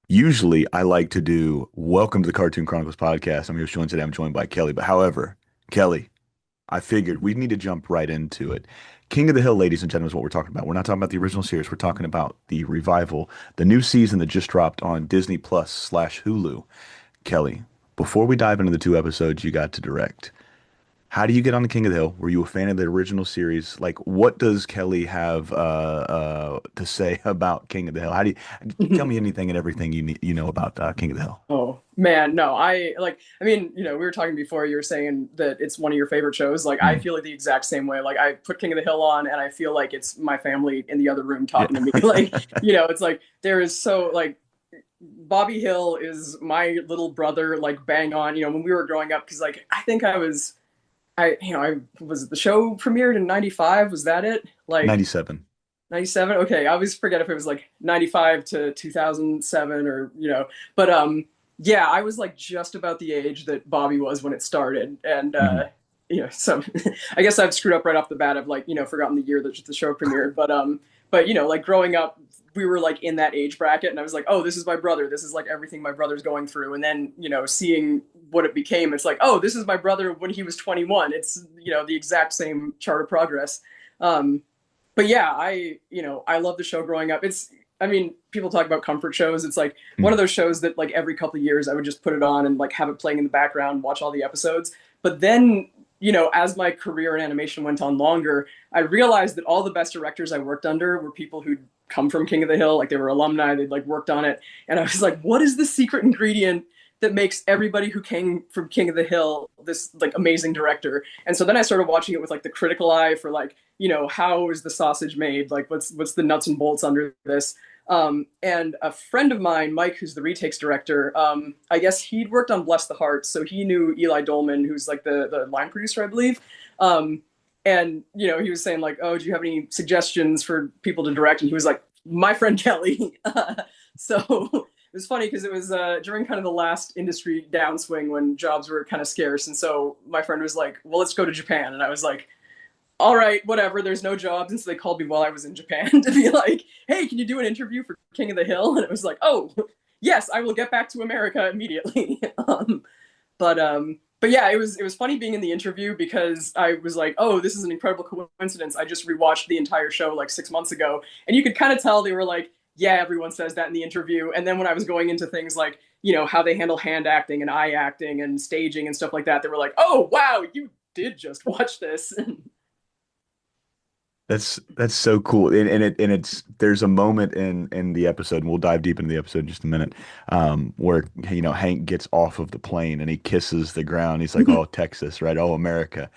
Usually, I like to do Welcome to the Cartoon Chronicles podcast. I'm your host, today. I'm joined by Kelly. But however, Kelly, I figured we need to jump right into it. King of the Hill, ladies and gentlemen, is what we're talking about. We're not talking about the original series. We're talking about the revival, the new season that just dropped on Disney Plus slash Hulu. Kelly, before we dive into the two episodes you got to direct, how do you get on the King of the Hill? Were you a fan of the original series? Like, what does Kelly have to say about King of the Hill? How do you tell me anything and everything you know about King of the Hill? Oh man, no, I mean, we were talking before, you were saying that it's one of your favorite shows. Like, I Mm, feel like the exact same way. Like, I put King of the Hill on and I feel like it's my family in the other room yeah. talking to me. Like, it's like there is so like Bobby Hill is my little brother, like bang on, when we were growing up, because like I think I was the show premiered in 95, was that it? Like 97. 97? Okay, I always forget if it was like 95 to 2007 or, but yeah, I was like just about the age that Bobby was when it started. And Mhm. so I guess I've screwed up right off the bat. I've like, forgotten the year that the show premiered, but like growing up, we were like in that age bracket and I was like, "Oh, this is my brother. This is like everything my brother's going through." And then, seeing what it became, it's like, "Oh, this is my brother when he was 21." It's, the exact same chart of progress. Um but yeah, I love the show growing up. I mean, people talk about comfort shows. It's like one of Mhm. those shows that like every couple of years I would just put it on and like have it playing in the background, watch all the episodes. But then, as my career in animation went on longer, I realized that all the best directors I worked under were people who'd come from King of the Hill, like they were alumni, they'd like worked on it. And I was like, what is the secret ingredient that makes everybody who came from King of the Hill this like amazing director? And so then I started watching it with like the critical eye for like, how is the sausage made? Like, what's the nuts and bolts under this? And a friend of mine, Mike, who's the retakes director, I guess he'd worked on Bless the Heart, so he knew Eli Dolman, who's like the line producer, I believe. Um, and he was saying like, "Oh, do you have any suggestions for people to direct?" And he was like, "My friend Kelly." So it was funny because it was during kind of the last industry downswing when jobs were kind of scarce, and so my friend was like, "Well, let's go to Japan," and I was like, all right, whatever, there's no jobs. And so they called me while I was in Japan to be like, hey, can you do an interview for King of the Hill? And it was like, oh, yes, I will get back to America immediately. But yeah, it was funny being in the interview because I was like, oh, this is an incredible coincidence. I just rewatched the entire show like 6 months ago. And you could kind of tell they were like, yeah, everyone says that in the interview. And then when I was going into things like, how they handle hand acting and eye acting and staging and stuff like that, they were like, oh, wow, you did just watch this. That's so cool, and it's there's a moment in the episode, and we'll dive deep into the episode in just a minute, where Hank gets off of the plane and he kisses the ground. He's like, "Oh, Texas, right? Oh, America."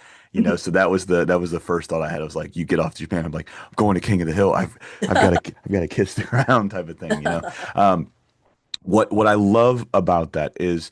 So that was the first thought I had. I was like, "You get off to Japan." I'm like, "I'm going to King of the Hill. I've got to kiss the ground," type of thing. What I love about that is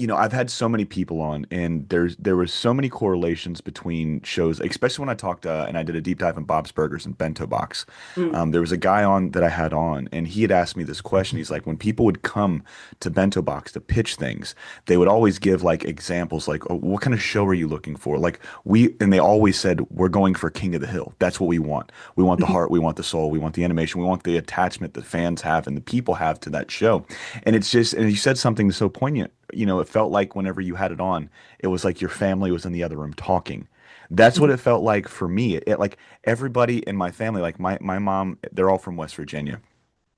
I've had so many people on, and there was so many correlations between shows, especially when I talked and I did a deep dive in Bob's Burgers and Bento Box. Mm. There was a guy on that I had on, and he had asked me this question. He's like, when people would come to Bento Box to pitch things, they would always give like examples, like, "Oh, what kind of show are you looking for?" And they always said, "We're going for King of the Hill. That's what we want. We want the heart, we want the soul, we want the animation, we want the attachment that fans have and the people have to that show." And you said something so poignant. It felt like whenever you had it on, it was like your family was in the other room talking. That's what it felt like for me. Like everybody in my family, like my mom, they're all from West Virginia.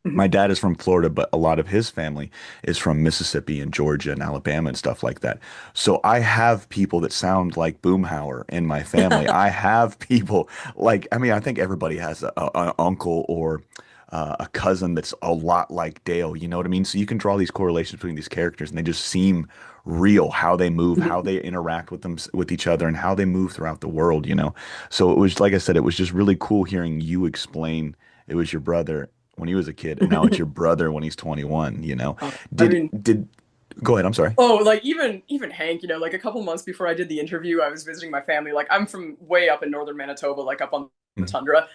My dad is from Florida, but a lot of his family is from Mississippi and Georgia and Alabama and stuff like that. So I have people that sound like Boomhauer in my family. I have people like, I mean, I think everybody has an uncle or a cousin that's a lot like Dale. You know what I mean? So you can draw these correlations between these characters, and they just seem real. How they move, how they interact with each other, and how they move throughout the world. So it was like I said, it was just really cool hearing you explain it was your brother when he was a kid, and now it's your brother when he's 21. I Did mean, did Go ahead, I'm sorry. oh, like even Hank, like a couple months before I did the interview, I was visiting my family. Like I'm from way up in northern Manitoba, like up on the Mhm. tundra.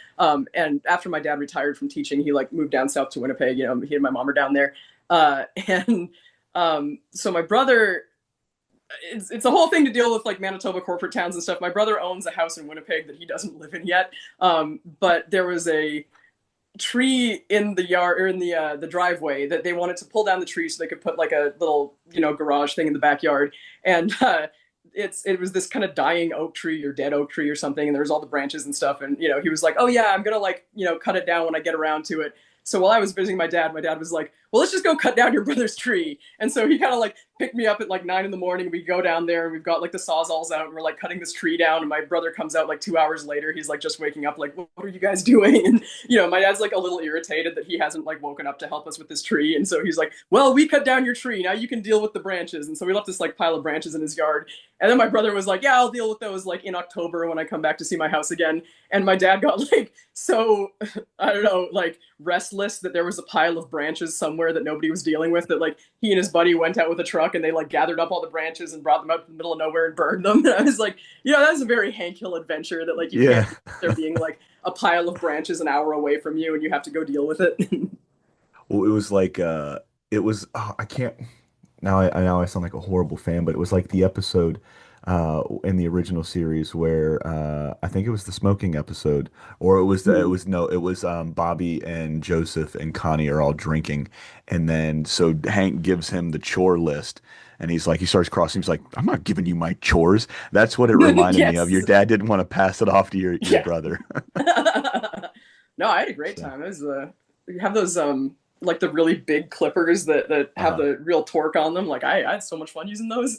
And after my dad retired from teaching, he like moved down south to Winnipeg. He and my mom are down there. And so my brother, it's a whole thing to deal with like Manitoba corporate towns and stuff. My brother owns a house in Winnipeg that he doesn't live in yet. But there was tree in the yard or in the driveway that they wanted to pull down the tree so they could put like a little garage thing in the backyard. And it was this kind of dying oak tree or dead oak tree or something, and there was all the branches and stuff. And he was like, "Oh yeah, I'm gonna like cut it down when I get around to it." So while I was visiting my dad was like, "Well, let's just go cut down your brother's tree." And so he kind of like picked me up at like 9 in the morning. We go down there and we've got like the sawzalls out and we're like cutting this tree down. And my brother comes out like 2 hours later. He's like just waking up, like, "What are you guys doing?" And my dad's like a little irritated that he hasn't like woken up to help us with this tree. And so he's like, "Well, we cut down your tree. Now you can deal with the branches." And so we left this like pile of branches in his yard. And then my brother was like, "Yeah, I'll deal with those like in October when I come back to see my house again." And my dad got like so I don't know, like restless that there was a pile of branches somewhere that nobody was dealing with, that like he and his buddy went out with a truck and they like gathered up all the branches and brought them out to the middle of nowhere and burned them. And I was like, that was a very Hank Hill adventure, that like you Yeah. can't there being like a pile of branches an hour away from you and you have to go deal with it. Well, it was like it was I can't now I sound like a horrible fan, but it was like the episode in the original series where I think it was the smoking episode, or it was Bobby and Joseph and Connie are all drinking, and then so Hank gives him the chore list. And he starts crossing. He's like, "I'm not giving you my chores." That's what it reminded me of. Your Yes. dad didn't want to pass it off to your Yeah. brother. No, I had a great So, time. It was you have those like the really big clippers that have uh-huh. the real torque on them. Like I had so much fun using those.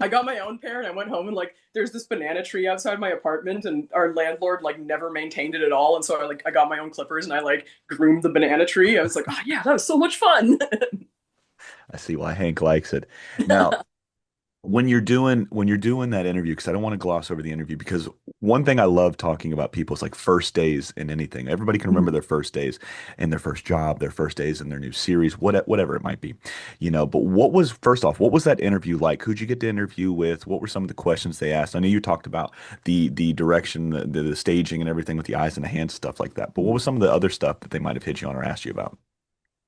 I got my own pair and I went home and like there's this banana tree outside my apartment and our landlord like never maintained it at all. And so I got my own clippers and I like groomed the banana tree. I was like, "Oh yeah, that was so much fun." I see why Hank likes it. Now, when you're doing that interview, because I don't want to gloss over the interview, because one thing I love talking about people is like first days in anything. Everybody can remember their first days in their first job, their first days in their new series, whatever it might be, But first off, what was that interview like? Who'd you get to interview with? What were some of the questions they asked? I know you talked about the direction, the staging, and everything with the eyes and the hands, stuff like that. But what was some of the other stuff that they might have hit you on or asked you about?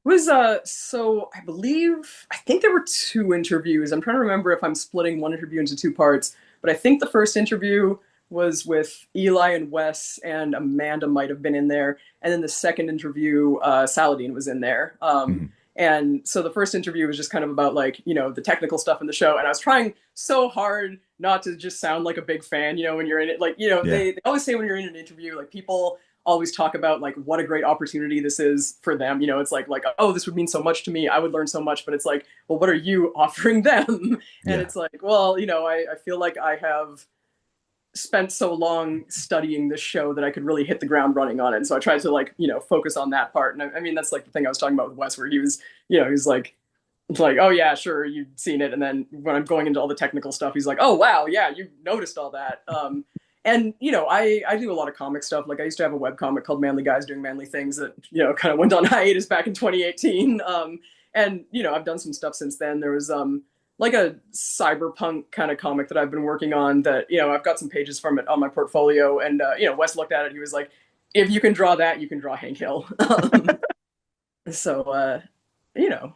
Was so I think there were two interviews. I'm trying to remember if I'm splitting one interview into two parts, but I think the first interview was with Eli and Wes, and Amanda might have been in there, and then the second interview, Saladin was in there. Mhm. And so the first interview was just kind of about like the technical stuff in the show, and I was trying so hard not to just sound like a big fan, when you're in it. Like Yeah, they always say when you're in an interview, like people always talk about like what a great opportunity this is for them. It's like, oh, this would mean so much to me. I would learn so much, but it's like, well, what are you offering them? And yeah, it's like, well, I feel like I have spent so long studying this show that I could really hit the ground running on it. And so I tried to like, focus on that part. And I mean, that's like the thing I was talking about with Wes, where he was, he was like, "Oh yeah, sure, you've seen it." And then when I'm going into all the technical stuff, he's like, "Oh wow, yeah, you noticed all that." And I do a lot of comic stuff. Like I used to have a web comic called Manly Guys Doing Manly Things that kind of went on hiatus back in 2018. And I've done some stuff since then. There was like a cyberpunk kind of comic that I've been working on that I've got some pages from it on my portfolio. And Wes looked at it. He was like, "If you can draw that, you can draw Hank Hill." So you know,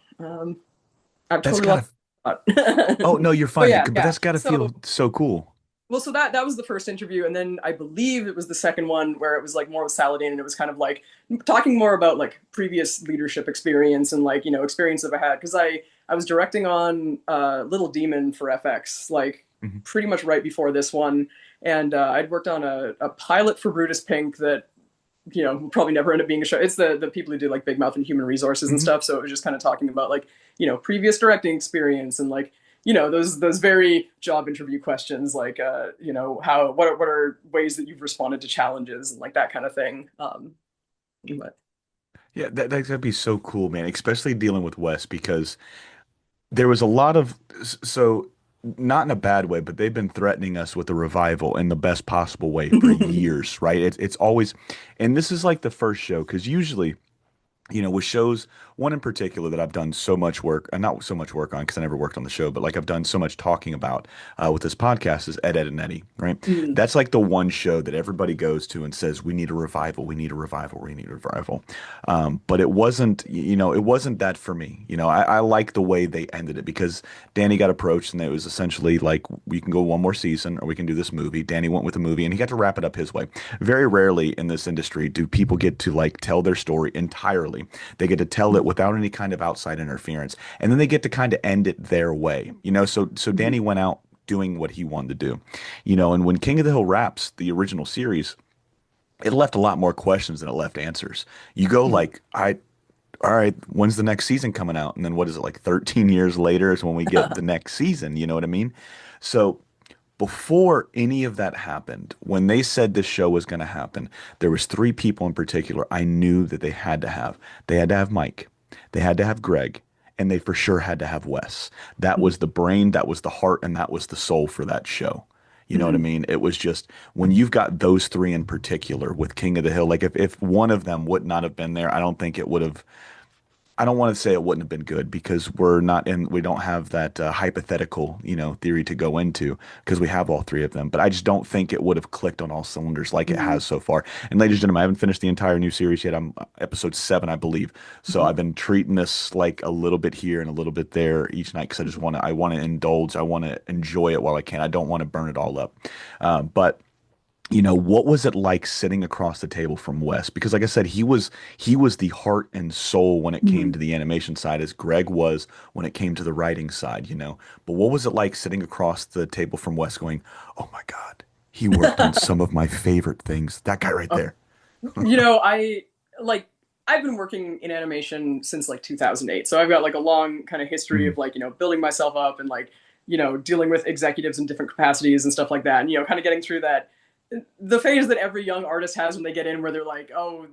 I've that's totally lost. gotta. Oh no, you're But fine. yeah, But yeah. that's gotta feel So so cool. well, so that was the first interview, and then I believe it was the second one where it was like more with Saladin, and it was kind of like talking more about like previous leadership experience and like experience that I had, because I was directing on Little Demon for FX like Mhm. pretty much right before this one, and I'd worked on a pilot for Brutus Pink that will probably never end up being a show. It's the people who do like Big Mouth and Human Resources and Mhm. stuff. So it was just kind of talking about like previous directing experience and like those very job interview questions like how what are ways that you've responded to challenges and like that kind of thing. But Yeah, that'd be so cool, man. Especially dealing with Wes because there was a lot of so not in a bad way, but they've been threatening us with a revival in the best possible way for years, right? It's always, and this is like the first show because usually with shows, one in particular that I've done so much work, and not so much work on because I never worked on the show, but like I've done so much talking about with this podcast is Ed, Ed and Eddie, right? Mm, That's like the one show that everybody goes to and says, we need a revival, we need a revival, we need a revival. But it wasn't, it wasn't that for me. I like the way they ended it because Danny got approached and it was essentially like, we can go one more season or we can do this movie. Danny went with the movie and he got to wrap it up his way. Very rarely in this industry do people get to like tell their story entirely. They get to tell it without any kind of outside interference, and then they get to kind of end it their way. So mhm, Danny went out doing what he wanted to do. And when King of the Hill wraps the original series, it left a lot more questions than it left answers. You go mhm. like, all right, when's the next season coming out? And then what is it, like 13 years later is when we get the next season, you know what I mean? So before any of that happened, when they said this show was going to happen, there was three people in particular I knew that they had to have. They had to have Mike, they had to have Greg, and they for sure had to have Wes. That was the brain, that was the heart, and that was the soul for that show. You know what I Mhm. mean? It was just when you've got those three in particular with King of the Hill, like if one of them would not have been there, I don't think it would have. I don't want to say it wouldn't have been good because we don't have that hypothetical, theory to go into because we have all three of them. But I just don't think it would have clicked on all cylinders like it Mhm. has so far. And ladies and gentlemen, I haven't finished the entire new series yet. I'm episode 7, I believe. So Mhm. I've been treating this like a little bit here and a little bit there each night because I want to indulge. I want to enjoy it while I can. I don't want to burn it all up. But what was it like sitting across the table from Wes? Because like I said, he was the heart and soul when it came Mhm. to the animation side, as Greg was when it came to the writing side. But what was it like sitting across the table from Wes going, "Oh my God, he worked on some of my favorite things." That guy right there. I like I've been working in animation since like 2008. So I've got like a long kind of history Mhm. of like, building myself up and like, dealing with executives in different capacities and stuff like that. And, kind of getting through that the phase that every young artist has when they get in where they're like, "Oh,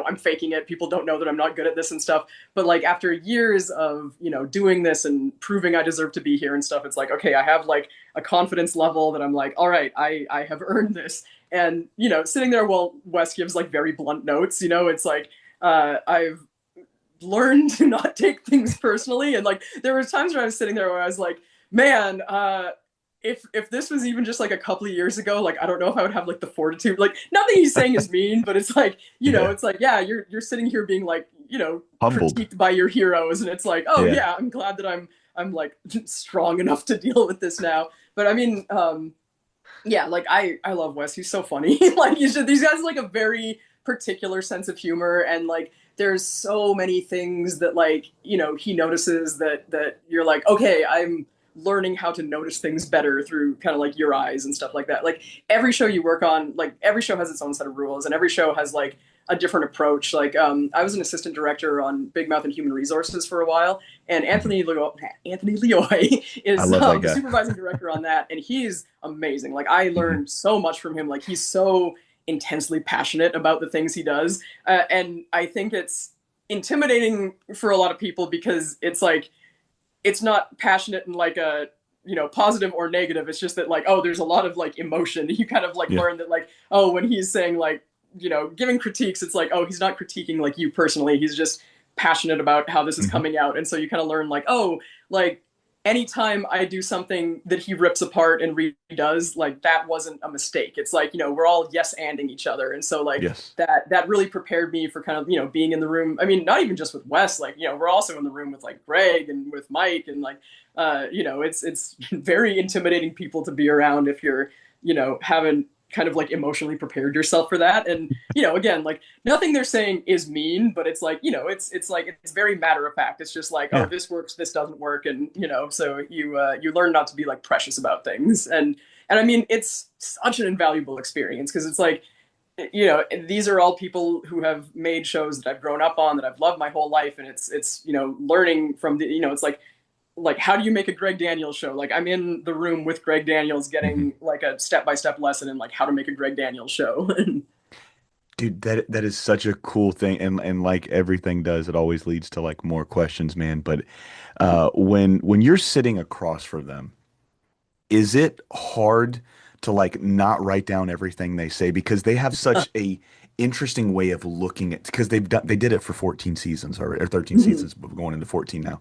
I'm faking it. People don't know that I'm not good at this and stuff." But like after years of, doing this and proving I deserve to be here and stuff, it's like, okay, I have like a confidence level that I'm like, all right, I have earned this. And sitting there while Wes gives like very blunt notes, it's like I've learned to not take things personally. And like there was times where I was sitting there where I was like, man, if this was even just like a couple of years ago, like I don't know if I would have like the fortitude. Like nothing he's saying is mean, but it's like, Yeah. it's like, yeah, you're sitting here being like, Humbled. critiqued by your heroes, and it's like, oh Yeah. yeah, I'm glad that I'm like strong enough to deal with this now. But I mean, yeah, like I love Wes. He's so funny. Like these guys like a very particular sense of humor, and like there's so many things that like he notices that you're like, okay, I'm learning how to notice things better through kind of like your eyes and stuff like that. Like every show you work on, like every show has its own set of rules, and every show has like a different approach. Like I was an assistant director on Big Mouth and Human Resources for a while, and Mhm. Anthony Leoy I is love that the guy. supervising director on that, and he's amazing. Like I Mhm. learned so much from him. Like he's so intensely passionate about the things he does, and I think it's intimidating for a lot of people because it's like it's not passionate in like a positive or negative. It's just that like, oh, there's a lot of like emotion. You kind of like Yeah. learn that like, oh, when he's saying like giving critiques, it's like, oh, he's not critiquing like you personally, he's just passionate about how this is Mhm. coming out. And so you kind of learn like, oh, like anytime I do something that he rips apart and redoes, like that wasn't a mistake. It's like, we're all yes anding each other. And so like Yes. that really prepared me for kind of, being in the room. I mean, not even just with Wes, like, we're also in the room with like Greg and with Mike, and like it's very intimidating people to be around if you're, haven't kind of like emotionally prepared yourself for that. And again, like nothing they're saying is mean, but it's like it's like it's very matter of fact. It's just like, oh, Yeah. this works, this doesn't work, and so you learn not to be like precious about things. And I mean, it's such an invaluable experience because it's like these are all people who have made shows that I've grown up on, that I've loved my whole life, and it's learning from the it's like how do you make a Greg Daniels show? Like I'm in the room with Greg Daniels Mhm. getting like a step by step lesson in like how to make a Greg Daniels show. Dude, that is such a cool thing, and like everything does, it always leads to like more questions, man. But when you're sitting across from them, is it hard to like not write down everything they say because they have such a interesting way of looking at, because they did it for 14 seasons or 13 Mhm. seasons, but we're going into 14 now,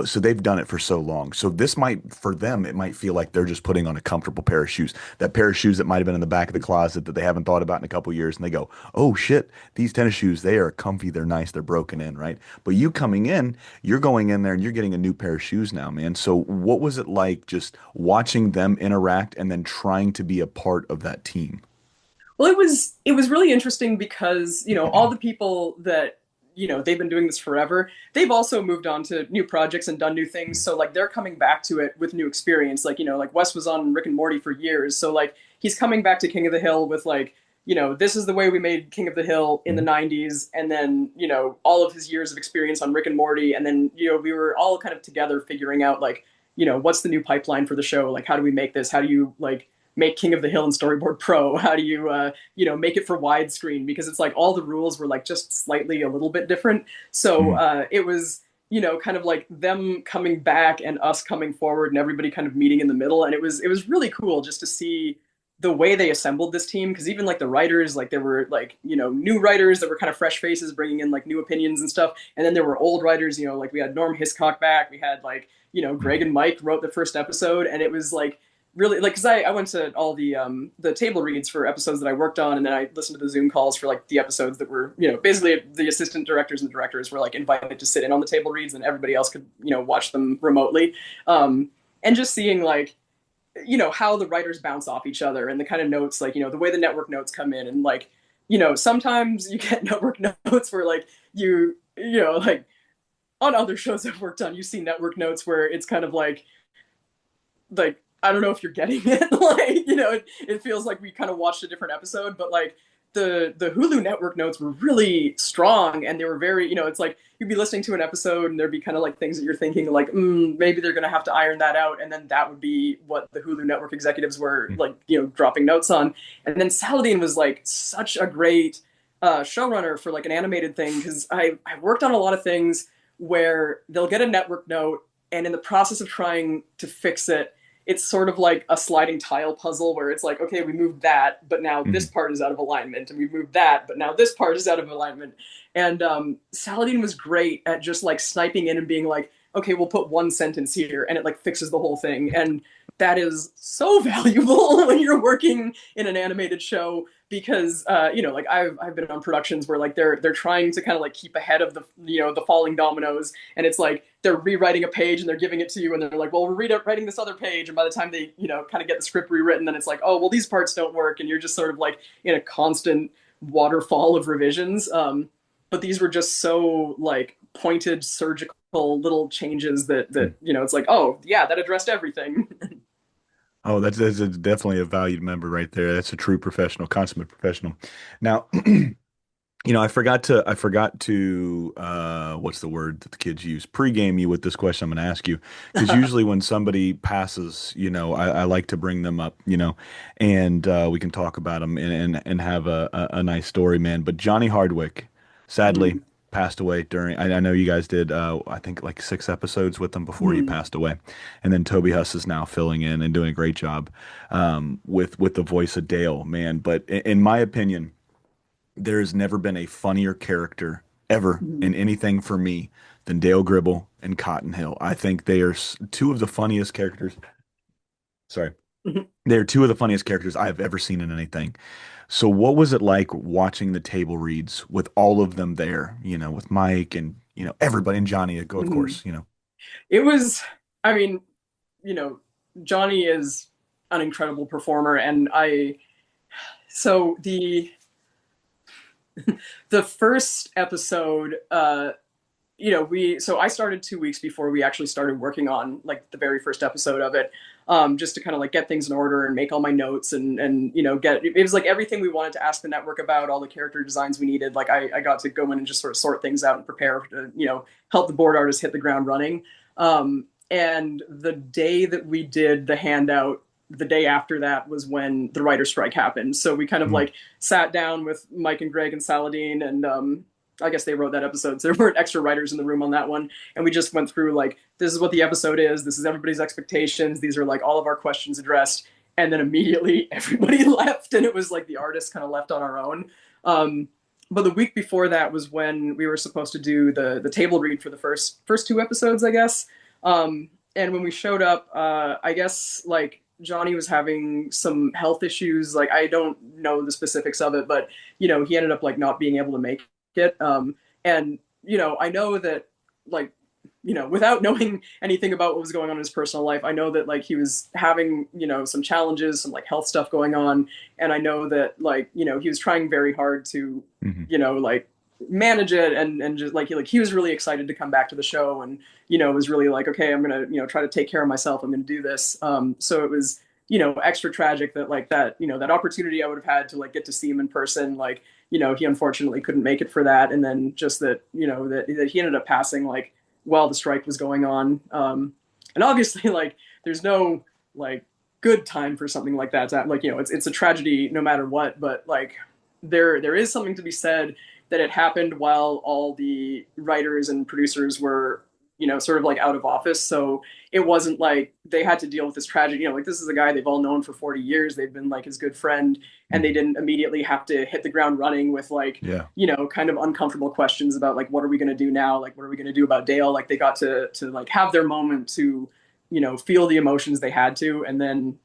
so they've done it for so long. So this might, for them, it might feel like they're just putting on a comfortable pair of shoes, that pair of shoes that might have been in the back of the closet that they haven't thought about in a couple years, and they go, oh shit, these tennis shoes, they are comfy, they're nice, they're broken in, right? But you coming in, you're going in there and you're getting a new pair of shoes now, man. So what was it like just watching them interact and then trying to be a part of that team? Well, it was really interesting because, all the people that, they've been doing this forever, they've also moved on to new projects and done new things. So like they're coming back to it with new experience. Like, like Wes was on Rick and Morty for years. So like he's coming back to King of the Hill with like, this is the way we made King of the Hill in the 90s. And then, all of his years of experience on Rick and Morty. And then, we were all kind of together figuring out like, what's the new pipeline for the show? Like, how do we make this? How do you like make King of the Hill and Storyboard Pro? How do you, make it for widescreen? Because it's like all the rules were like just slightly a little bit different. So Mhm. it was, kind of like them coming back and us coming forward and everybody kind of meeting in the middle. And it was really cool just to see the way they assembled this team. Because even like the writers, like there were like, new writers that were kind of fresh faces bringing in like new opinions and stuff. And then there were old writers, like we had Norm Hiscock back. We had like, Greg and Mike wrote the first episode. And it was like, really like because I went to all the table reads for episodes that I worked on, and then I listened to the Zoom calls for like the episodes that were basically the assistant directors and directors were like invited to sit in on the table reads, and everybody else could watch them remotely, and just seeing like how the writers bounce off each other and the kind of notes like the way the network notes come in, and like sometimes you get network notes where like like on other shows I've worked on, you see network notes where it's kind of like I don't know if you're getting it. Like, it feels like we kind of watched a different episode, but like the Hulu network notes were really strong, and they were very, it's like you'd be listening to an episode and there'd be kind of like things that you're thinking like, maybe they're gonna have to iron that out, and then that would be what the Hulu network executives were like, dropping notes on. And then Saladin was like such a great showrunner for like an animated thing, because I worked on a lot of things where they'll get a network note, and in the process of trying to fix it, it's sort of like a sliding tile puzzle where it's like, okay, we moved that, but now this Mhm. part is out of alignment, and we moved that, but now this part is out of alignment. And Saladin was great at just like sniping in and being like, okay, we'll put one sentence here, and it like fixes the whole thing. And that is so valuable when you're working in an animated show, because like I've been on productions where like they're trying to kind of like keep ahead of the the falling dominoes, and it's like they're rewriting a page and they're giving it to you, and they're like, well, we're writing this other page, and by the time they kind of get the script rewritten, then it's like, oh well, these parts don't work, and you're just sort of like in a constant waterfall of revisions. But these were just so like pointed surgical little changes that it's like, oh yeah, that addressed everything. Oh, definitely a valued member right there. That's a true professional, consummate professional. Now, I forgot to what's the word that the kids use? Pre-game you with this question I'm going to ask you, because usually when somebody passes, I like to bring them up, and we can talk about them and have a nice story, man. But Johnny Hardwick, sadly, Mm-hmm. passed away during. I know you guys did, I think like 6 episodes with him before he Mm-hmm. passed away, and then Toby Huss is now filling in and doing a great job, with the voice of Dale, man. But in my opinion, there's never been a funnier character ever Mm-hmm. in anything for me than Dale Gribble and Cotton Hill. I think they are two of the funniest characters. Sorry. They're two of the funniest characters I've ever seen in anything. So what was it like watching the table reads with all of them there, with Mike and, everybody, and Johnny, of Mm-hmm. course. It was, I mean, you know, Johnny is an incredible performer, and so the first episode, so I started 2 weeks before we actually started working on like the very first episode of it, just to kind of like get things in order and make all my notes, and get it was like everything we wanted to ask the network about, all the character designs we needed. Like I got to go in and just sort of sort things out and prepare to help the board artists hit the ground running. And the day that we did the handout, the day after that was when the writer strike happened. So we kind of Mm. like sat down with Mike and Greg and Saladin, and I guess they wrote that episode, so there weren't extra writers in the room on that one. And we just went through like, this is what the episode is. This is everybody's expectations. These are like all of our questions addressed. And then immediately everybody left, and it was like the artists kind of left on our own. Um, but the week before that was when we were supposed to do the table read for the first two episodes, I guess. And when we showed up, I guess like Johnny was having some health issues. Like I don't know the specifics of it, but he ended up like not being able to make it. And I know that like without knowing anything about what was going on in his personal life, I know that like he was having, some challenges, some like health stuff going on. And I know that like, he was trying very hard to, Hmm. like manage it and just like he was really excited to come back to the show and, was really like, okay, I'm gonna, try to take care of myself. I'm gonna do this. So it was, extra tragic that like that, that opportunity I would have had to like get to see him in person, like, he unfortunately couldn't make it for that. And then just that, that he ended up passing like while the strike was going on. And obviously, like, there's no like good time for something like that. Like, it's a tragedy no matter what. But like, there is something to be said that it happened while all the writers and producers were, sort of like out of office. So it wasn't like they had to deal with this tragedy. Like this is a guy they've all known for 40 years. They've been like his good friend, and they Hmm. didn't immediately have to hit the ground running with like Yeah. kind of uncomfortable questions about like what are we going to do now, like what are we going to do about Dale. Like they got to like have their moment to feel the emotions they had to, and then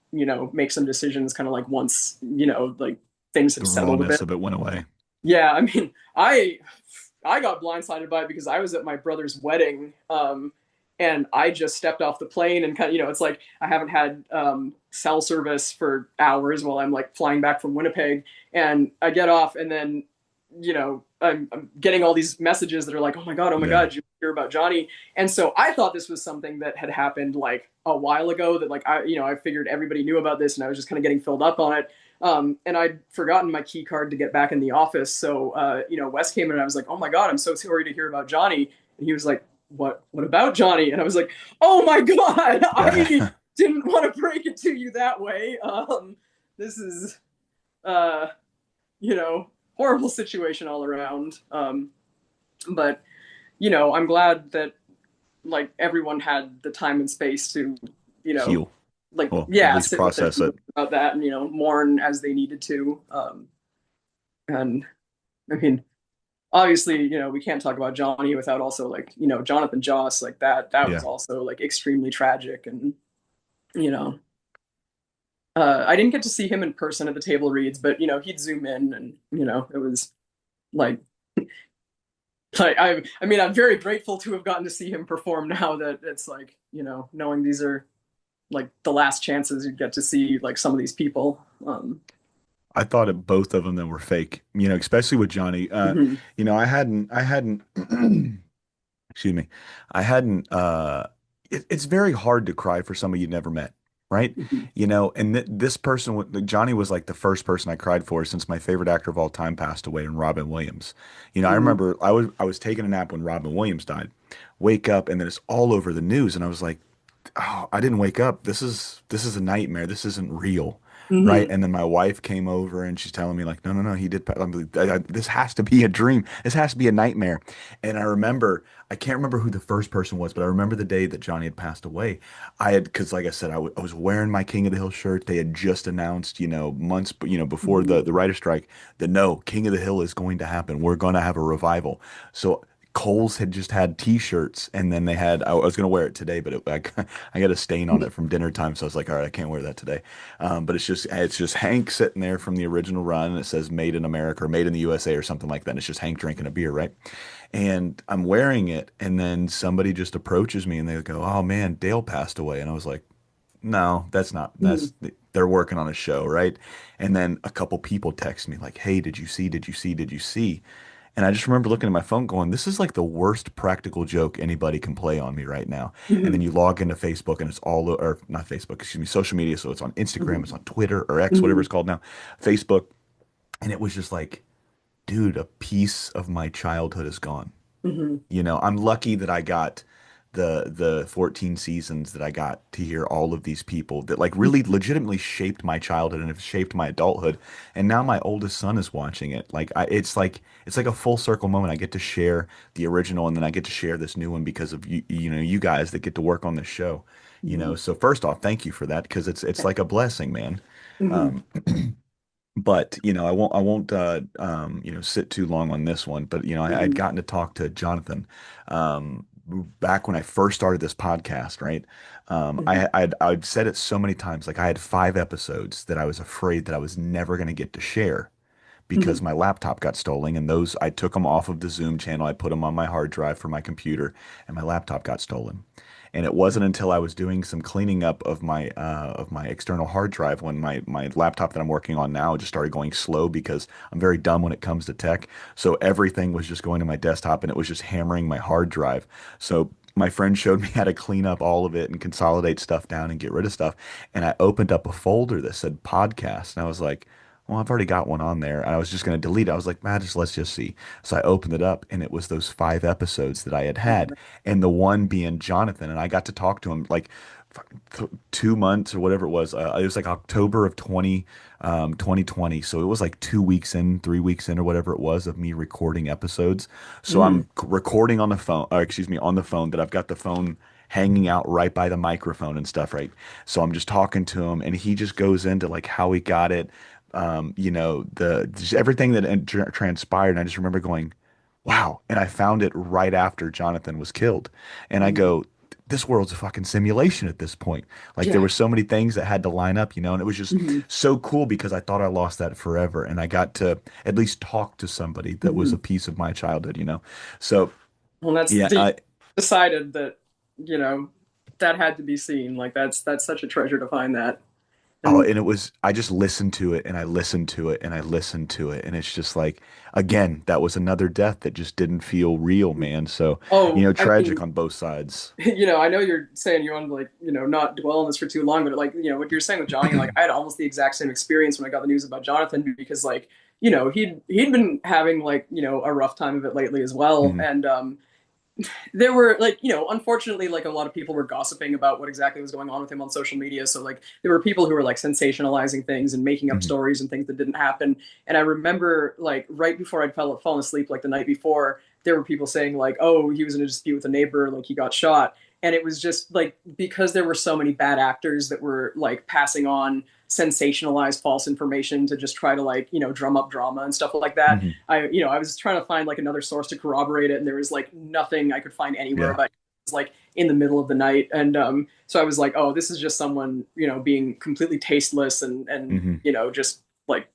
make some decisions kind of like once like things have The settled a rawness bit. of it went away. Yeah, I mean, I got blindsided by it because I was at my brother's wedding, and I just stepped off the plane and kind of, it's like I haven't had cell service for hours while I'm like flying back from Winnipeg, and I get off, and then I'm getting all these messages that are like, oh my Yeah. god, you hear about Johnny? And so I thought this was something that had happened like a while ago. That like I figured everybody knew about this, and I was just kind of getting filled up on it. And I'd forgotten my key card to get back in the office. So, Wes came in and I was like, oh my God, I'm so sorry to hear about Johnny. And he was like, what about Johnny? And I was like, oh my God, I Yeah. didn't want to break it to you that way. This is, uh, horrible situation all around. But, I'm glad that like everyone had the time and space to, you know, Heal. like, Well, at yeah, least sit with it process it. about that and, mourn as they needed to. And I mean, obviously, we can't talk about Johnny without also like, Jonathan Joss, like that was Yeah. also like extremely tragic. And, you know, I didn't get to see him in person at the table reads, but, he'd zoom in and, it was like, I mean, I'm very grateful to have gotten to see him perform now that it's like, knowing these are like the last chances you get to see like some of these people. I thought it both of them that were fake, especially with Johnny. Mhm, I hadn't, excuse me, I hadn't, it's very hard to cry for somebody you never met, right? mhm, And this person, Johnny was like the first person I cried for since my favorite actor of all time passed away, and Robin Williams. I mhm, remember I was taking a nap when Robin Williams died, wake up, and then it's all over the news, and I was like, oh, I didn't wake up. This is a nightmare. This isn't real. Right. mhm, And then my wife came over and she's telling me like, no, no, no, he did. I'm like, this has to be a dream. This has to be a nightmare. And I can't remember who the first person was, but I remember the day that Johnny had passed away. Because like I said, I was wearing my King of the Hill shirt. They had just announced, months, before mhm, the writer strike that no, King of the Hill is going to happen. We're going to have a revival. So Kohl's had just had T-shirts, and then they had. I was gonna wear it today, but I got a stain on it from dinner time, so I was like, all right, I can't wear that today. But it's just Hank sitting there from the original run, and it says "Made in America" or "Made in the USA" or something like that. And it's just Hank drinking a beer, right? And I'm wearing it, and then somebody just approaches me, and they go, "Oh man, Dale passed away," and I was like, "No, that's not. mhm, They're working on a show, right?" And then a couple people text me like, "Hey, did you see? Did you see? Did you see?" And I just remember looking at my phone going, this is like the worst practical joke anybody can play on me right now. And then mhm, you log into Facebook and it's all, or not Facebook, excuse me, social media. So it's on Instagram, mhm, it's on Twitter or X, whatever mhm, it's called now, Facebook. And it was just like, dude, a piece of my childhood is gone. mhm, I'm lucky that I got the 14 seasons that I got to hear all of these people that like really legitimately shaped my childhood and have shaped my adulthood. And now my oldest son is watching it. It's like a full circle moment. I get to share the original and then I get to share this new one because of you guys that get to work on this show. mhm, So first off, thank you for that because it's like a blessing, man. mhm. but I won't sit too long on this one. But I'd Mhm. gotten to talk to Jonathan um, back when I first started this podcast, right? Mhm. I'd said it so many times, like I had 5 episodes that I was afraid that I was never going to get to share because Mhm. my laptop got stolen, and those I took them off of the Zoom channel. I put them on my hard drive for my computer, and my laptop got stolen. And it wasn't until I was doing some cleaning up of my external hard drive when my laptop that I'm working on now just started going slow because I'm very dumb when it comes to tech. So everything was just going to my desktop and it was just hammering my hard drive. So my friend showed me how to clean up all of it and consolidate stuff down and get rid of stuff. And I opened up a folder that said podcast, and I was like, well, I've already got one on there. And I was just going to delete it. I was like, man, let's just see. So I opened it up, and it was those 5 episodes that I had Oh, had, and the one being Jonathan. And I got to talk to him like 2 months or whatever it was like October of 2020. So it was like 2 weeks in, 3 weeks in, or whatever it was of me recording episodes. So I'm mhm. recording on the phone, or excuse me, on the phone that I've got the phone hanging out right by the microphone and stuff, right? So I'm just talking to him, and he just goes into like how he got it, the just everything that transpired. And I just remember going, wow. And I found it right after Jonathan was killed. And I Mhm. go, this world's a fucking simulation at this point. Like there Yeah. were so many things that had to line up, and it was just Mhm. so cool because I thought I lost that forever. And I got to at least talk to somebody that was Mhm. a piece of my childhood. So Well, that's yeah, the decided that, you know, that had to be seen. Like that's such a treasure to find that. oh, And and I just listened to it and I listened to it and I listened to it. And it's just like, again, that was another death that just didn't feel real, man. So, oh, I tragic mean, on both sides. I know you're saying you want to like, not dwell on this for too long, but like, what you're saying with Johnny, like I had almost the exact same experience when I got the news about Jonathan because like, he'd been having like, a rough time of it lately as well. Hmm. And there were like, unfortunately, like a lot of people were gossiping about what exactly was going on with him on social media. So like there were people who were like sensationalizing things and making up Hmm. stories and things that didn't happen. And I remember like right before I'd fallen asleep, like the night before, there were people saying like, oh, he was in a dispute with a neighbor, like he got shot. And it was just like because there were so many bad actors that were like passing on sensationalized false information to just try to like, drum up drama and stuff like that. Hmm. I was trying to find like another source to corroborate it, and there was like nothing I could find anywhere Yeah. about it. It was like in the middle of the night, and so I was like, oh, this is just someone being completely tasteless and Hmm. just like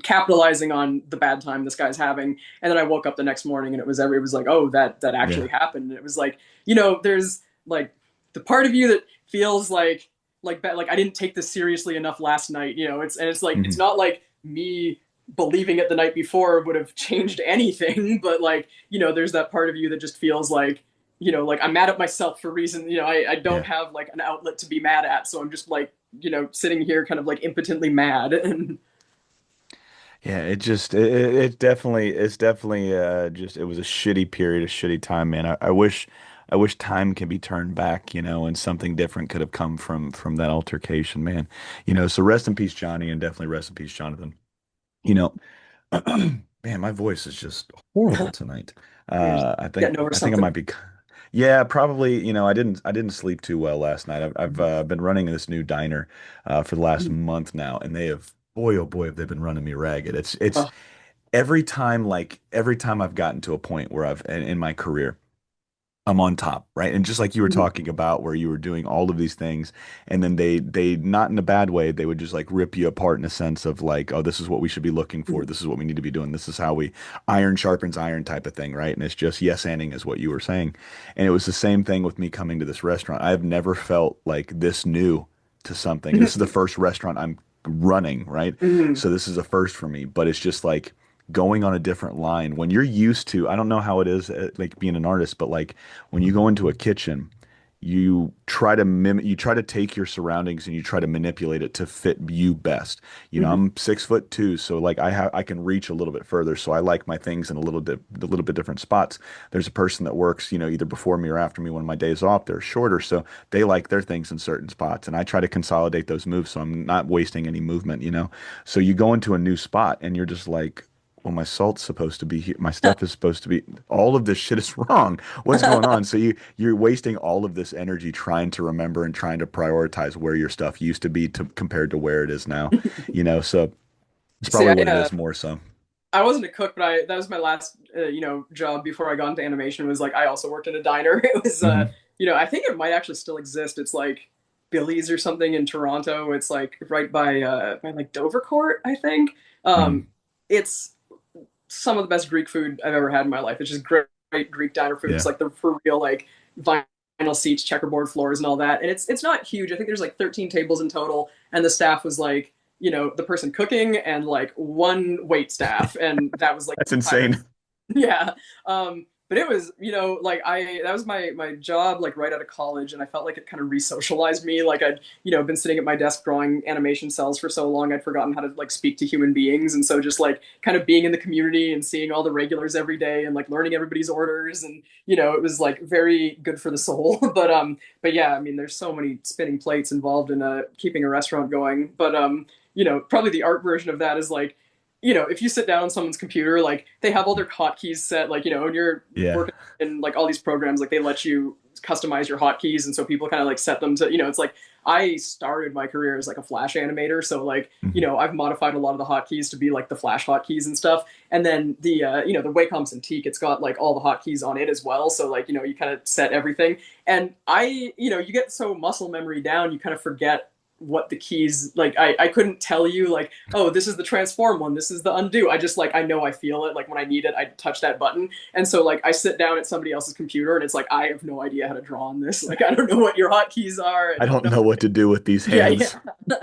capitalizing on the bad time this guy's having. And then I woke up the next morning, and it was like, oh, that actually Yeah. happened. And it was like, there's like the part of you that feels like I didn't take this seriously enough last night. It's like it's Hmm. not like me believing it the night before would have changed anything, but like there's that part of you that just feels like like I'm mad at myself for reason I don't Yeah. have like an outlet to be mad at, so I'm just like sitting here kind of like impotently mad. And Yeah. It's definitely just it was a shitty period, a shitty time, man. I wish time can be turned back, and something different could have come from that altercation, man. So rest in peace, Johnny, and definitely rest in peace, Jonathan. You know, man, my voice is just horrible tonight. you're just I think getting over I think I something. might be. Yeah, probably. I didn't sleep too well last night. I've been running this new diner for the last month now, and they have, boy, oh boy, have they been running me ragged. It's Oh. every time I've gotten to a point where in my career. I'm on top, right? And just like you were Mhm. talking about where you were doing all of these things and then they not in a bad way, they would just like rip you apart in a sense of like, oh, this is what we should be looking for. Mhm. This is what we need to be doing. This is how we iron sharpens iron type of thing, right? And it's just yes anding is what you were saying. And it was the same thing with me coming to this restaurant. I've never felt like this new to something. This is the first restaurant I'm running, right? Mhm. So this is a first for me, but it's just like going on a different line when you're used to, I don't know how it is like being an artist, but like when you go into a kitchen, you try to take your surroundings and you try to manipulate it to fit you best. Mhm. I'm 6'2", so like I can reach a little bit further. So I like my things in a little bit different spots. There's a person that works, either before me or after me when my day's off. They're shorter, so they like their things in certain spots, and I try to consolidate those moves so I'm not wasting any movement. So you go into a new spot and you're just like, well, my salt's supposed to be here. My stuff is supposed to be. All of this shit is wrong. What's going on? So you're wasting all of this energy trying to remember and trying to prioritize where your stuff used to be compared to where it is now. So It's See, probably what it is more so. I wasn't a cook, but I that was my last job before I got into animation. Was like I also worked in a diner. It was Hmm. I think it might actually still exist. It's like Billy's or something in Toronto. It's like right by like Dovercourt, I think. Hmm. Um, it's some of the best Greek food I've ever had in my life. It's just great, great Greek diner food. It's Yeah. like the for real like vinyl seats, checkerboard floors, and all that. And it's not huge. I think there's like 13 tables in total, and the staff was like the person cooking and like one wait staff, and that was like That's the entire insane. yeah. But it was, like that was my job like right out of college, and I felt like it kind of re-socialized me. Like I'd, been sitting at my desk drawing animation cells for so long, I'd forgotten how to like speak to human beings. And so just like kind of being in the community and seeing all the regulars every day and like learning everybody's orders, and it was like very good for the soul. But yeah, I mean there's so many spinning plates involved in keeping a restaurant going. But probably the art version of that is like if you sit down on someone's computer, like they have all their hotkeys set, like, when you're Yeah. working in like all these programs, like they let you customize your hotkeys. And so people kind of like set them to, it's like I started my career as like a Flash animator. So like, Mhm. I've modified a lot of the hotkeys to be like the Flash hotkeys and stuff. And then the Wacom Cintiq, it's got like all the hotkeys on it as well. So like, you kind of set everything. And you get so muscle memory down, you kind of forget what the keys like I couldn't tell you like, oh, this is the transform one, this is the undo. I just like I know I feel it, like when I need it I touch that button. And so like I sit down at somebody else's computer and it's like I have no idea how to draw on this. Like I don't know what your hotkeys are. I I don't don't know. know what to do with these Yeah, hands. yeah.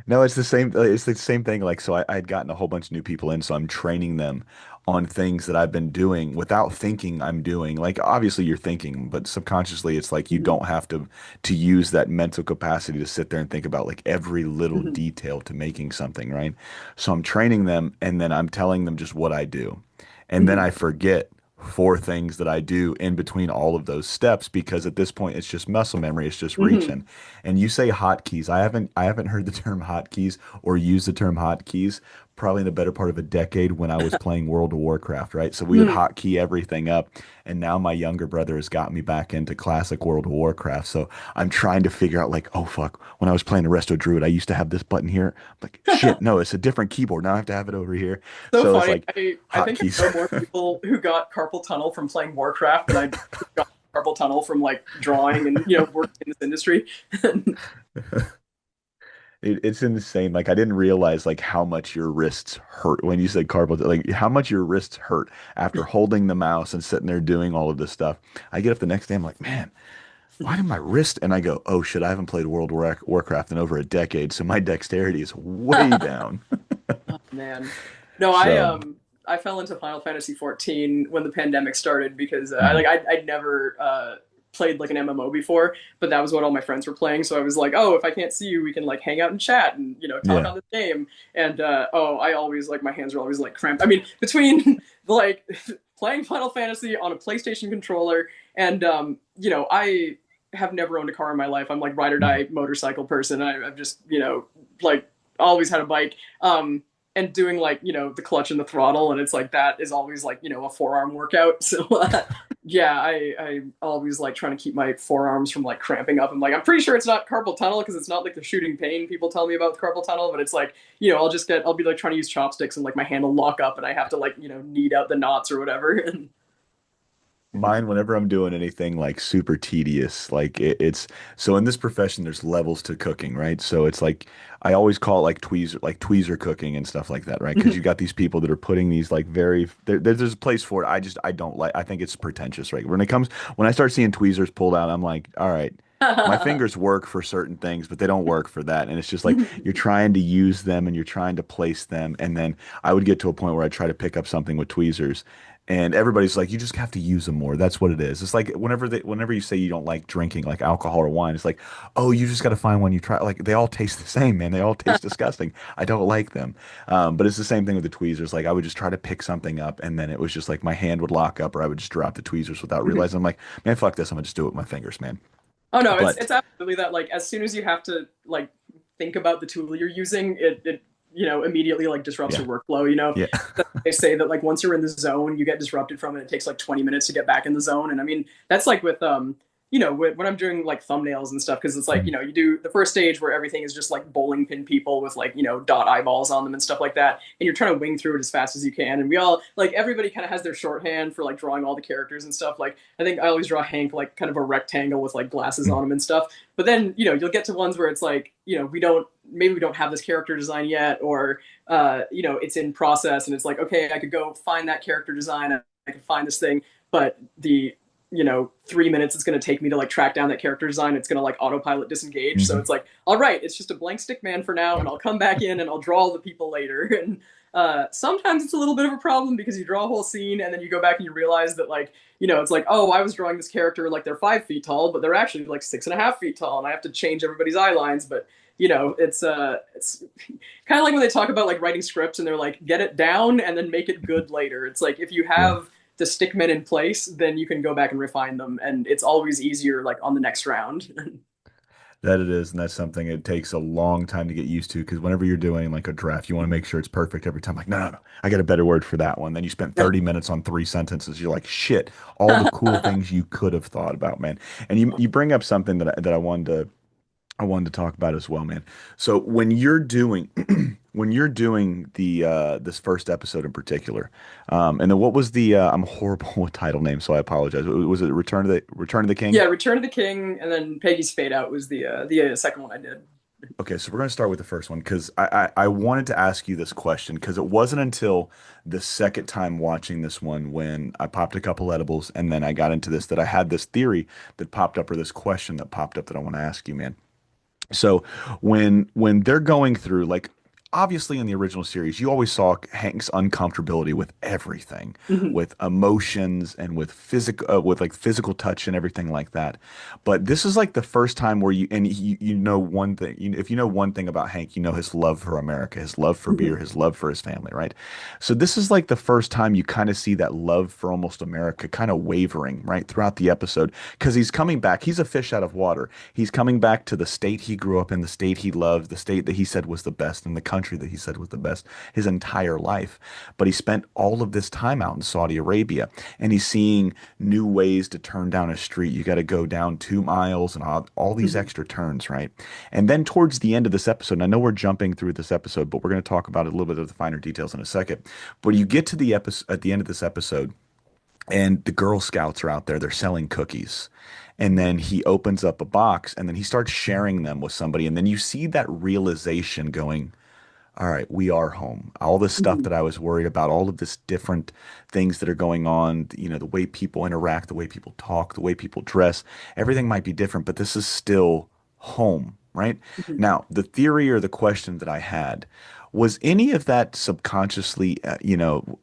No, it's the same. It's the same thing. Like, so I had gotten a whole bunch of new people in, so I'm training them on things that I've been doing without thinking I'm doing. Like, obviously you're thinking, but subconsciously it's like you Mhm. don't have to use that mental capacity to sit there and think about like every little Mhm. detail to making something, right? So I'm training them, and then I'm telling them just what I do. And then Mhm. I forget four things that I do in between all of those steps because at this point it's just muscle memory, it's just Mhm. reaching. And you say hotkeys. I haven't heard the term hotkeys or used the term hotkeys probably in the better part of a decade when I was playing World of Warcraft, right? So we would Mhm. hotkey everything up, and now my younger brother has got me back into classic World of Warcraft. So I'm trying to figure out like, oh fuck, when I was playing the Resto Druid, I used to have this button here. I'm like, shit, no, it's a different keyboard. Now I have to have it over here. So So it's funny. like I think hotkeys. I know more people who got carpal tunnel from playing Warcraft than I do who got carpal tunnel from like drawing and working in this industry. It's insane. Like I didn't realize like how much your wrists hurt when you said carpal, like how much your wrists hurt after holding the mouse and sitting there doing all of this stuff. I get up the next day, I'm like, man, why did my wrist? And I go, oh shit, I haven't played Warcraft in over a decade, so my dexterity is way down. Oh man. No, So, I fell into Final Fantasy 14 when the pandemic started because mhm. I'd never played like an MMO before, but that was what all my friends were playing. So I was like, oh, if I can't see you, we can like hang out and chat and talk Yeah. on this game. And I always like my hands are always like cramped. I mean, between like playing Final Fantasy on a PlayStation controller and I have never owned a car in my life. I'm like ride or Mhm. die motorcycle person. I've just like always had a bike. And doing like the clutch and the throttle, and it's like that is always like a forearm workout. So yeah, I always like trying to keep my forearms from like cramping up. I'm pretty sure it's not carpal tunnel because it's not like the shooting pain people tell me about with carpal tunnel, but it's like I'll be like trying to use chopsticks and like my hand will lock up and I have to like knead out the knots or whatever. Mine, whenever I'm doing anything like super tedious, like it's so in this profession, there's levels to cooking, right? So it's like I always call it like tweezer cooking and stuff like that, right? Because you got these people that are putting these like there's a place for it. I don't like. I think it's pretentious, right? When I start seeing tweezers pulled out, I'm like, all right. My fingers work for certain things, but they don't work for that. And it's just like you're trying to use them and you're trying to place them. And then I would get to a point where I try to pick up something with tweezers and everybody's like, you just have to use them more. That's what it is. It's like whenever you say you don't like drinking like alcohol or wine, it's like, oh, you just got to find one you try. Like they all taste the same, man. They all taste disgusting. I don't like them. But it's the same thing with the tweezers. Like I would just try to pick something up, and then it was just like my hand would lock up, or I would just drop the tweezers without realizing. I'm like, man, fuck this. I'm gonna just do it with my fingers, man. Oh no, it's But it's absolutely that. Like as soon as you have to like think about the tool you're using, it immediately like disrupts yeah, your workflow. yeah, They say that like once you're in the zone, you get disrupted from it. It takes like 20 minutes to get back in the zone. And I mean that's like with when I'm doing like thumbnails and stuff, because it's like, you do the first stage where everything is just like bowling pin people with like, dot eyeballs on them and stuff like that. And you're trying to wing through it as fast as you can. And we all, like, everybody kind of has their shorthand for like drawing all the characters and stuff. Like, I think I always draw Hank like kind of a rectangle with like glasses on him and stuff. But then, you'll get to ones where it's like, maybe we don't have this character design yet, or, it's in process and it's like, okay, I could go find that character design. I could find this thing, but the 3 minutes it's going to take me to like track down that character design, it's going to like autopilot disengage. So Mhm. it's like, all right, it's just a blank stick man for now, and I'll come back in and I'll draw all the people later. And sometimes it's a little bit of a problem because you draw a whole scene and then you go back and you realize that, like, it's like, oh, I was drawing this character like they're 5 feet tall, but they're actually like 6.5 feet tall, and I have to change everybody's eye lines. But it's kind of like when they talk about like writing scripts and they're like, get it down and then make it good later. It's like, if you Yeah. have the stickmen in place, then you can go back and refine them, and it's always easier like on the next round. That it is, and that's something it takes a long time to get used to because whenever you're doing like a draft, you want to make sure it's perfect every time. Like, no, no, no, I got a better word for that one. Then you spent 30 minutes on 3 sentences. You're like, shit, all the cool things you could have thought about, man. And you bring up something that I wanted to talk about as well, man. So when you're doing when you're doing the this first episode in particular, and then what was the I'm horrible with title names, so I apologize. Was it Return of the King? Yeah, Return of the King, and then Peggy's Fade Out was the second one I did. Okay, so we're going to start with the first one because I wanted to ask you this question because it wasn't until the second time watching this one when I popped a couple edibles and then I got into this that I had this theory that popped up or this question that popped up that I want to ask you, man. So when they're going through like obviously in the original series you always saw Hank's uncomfortability with everything, Mhm. with emotions and with physical with like physical touch and everything like that. But this is like the first time where you know one thing if you know one thing about Hank, you know his love for America, his love for beer, Mhm. his love for his family, right? So this is like the first time you kind of see that love for almost America kind of wavering right throughout the episode because he's coming back. He's a fish out of water. He's coming back to the state he grew up in, the state he loved, the state that he said was the best, and the country that he said was the best his entire life. But he spent all of this time out in Saudi Arabia, and he's seeing new ways to turn down a street. You got to go down 2 miles and all these Mhm. extra turns, right? And then towards the end of this episode, and I know we're jumping through this episode, but we're going to talk about a little bit of the finer details in a second. But you get to the episode at the end of this episode and the Girl Scouts are out there. They're selling cookies. And then he opens up a box and then he starts sharing them with somebody. And then you see that realization going, all right, we are home. All this stuff Mhm. that I was worried about, all of this different things that are going on, the way people interact, the way people talk, the way people dress, everything might be different, but this is still home, right? Mhm. Now, the theory or the question that I had was any of that subconsciously,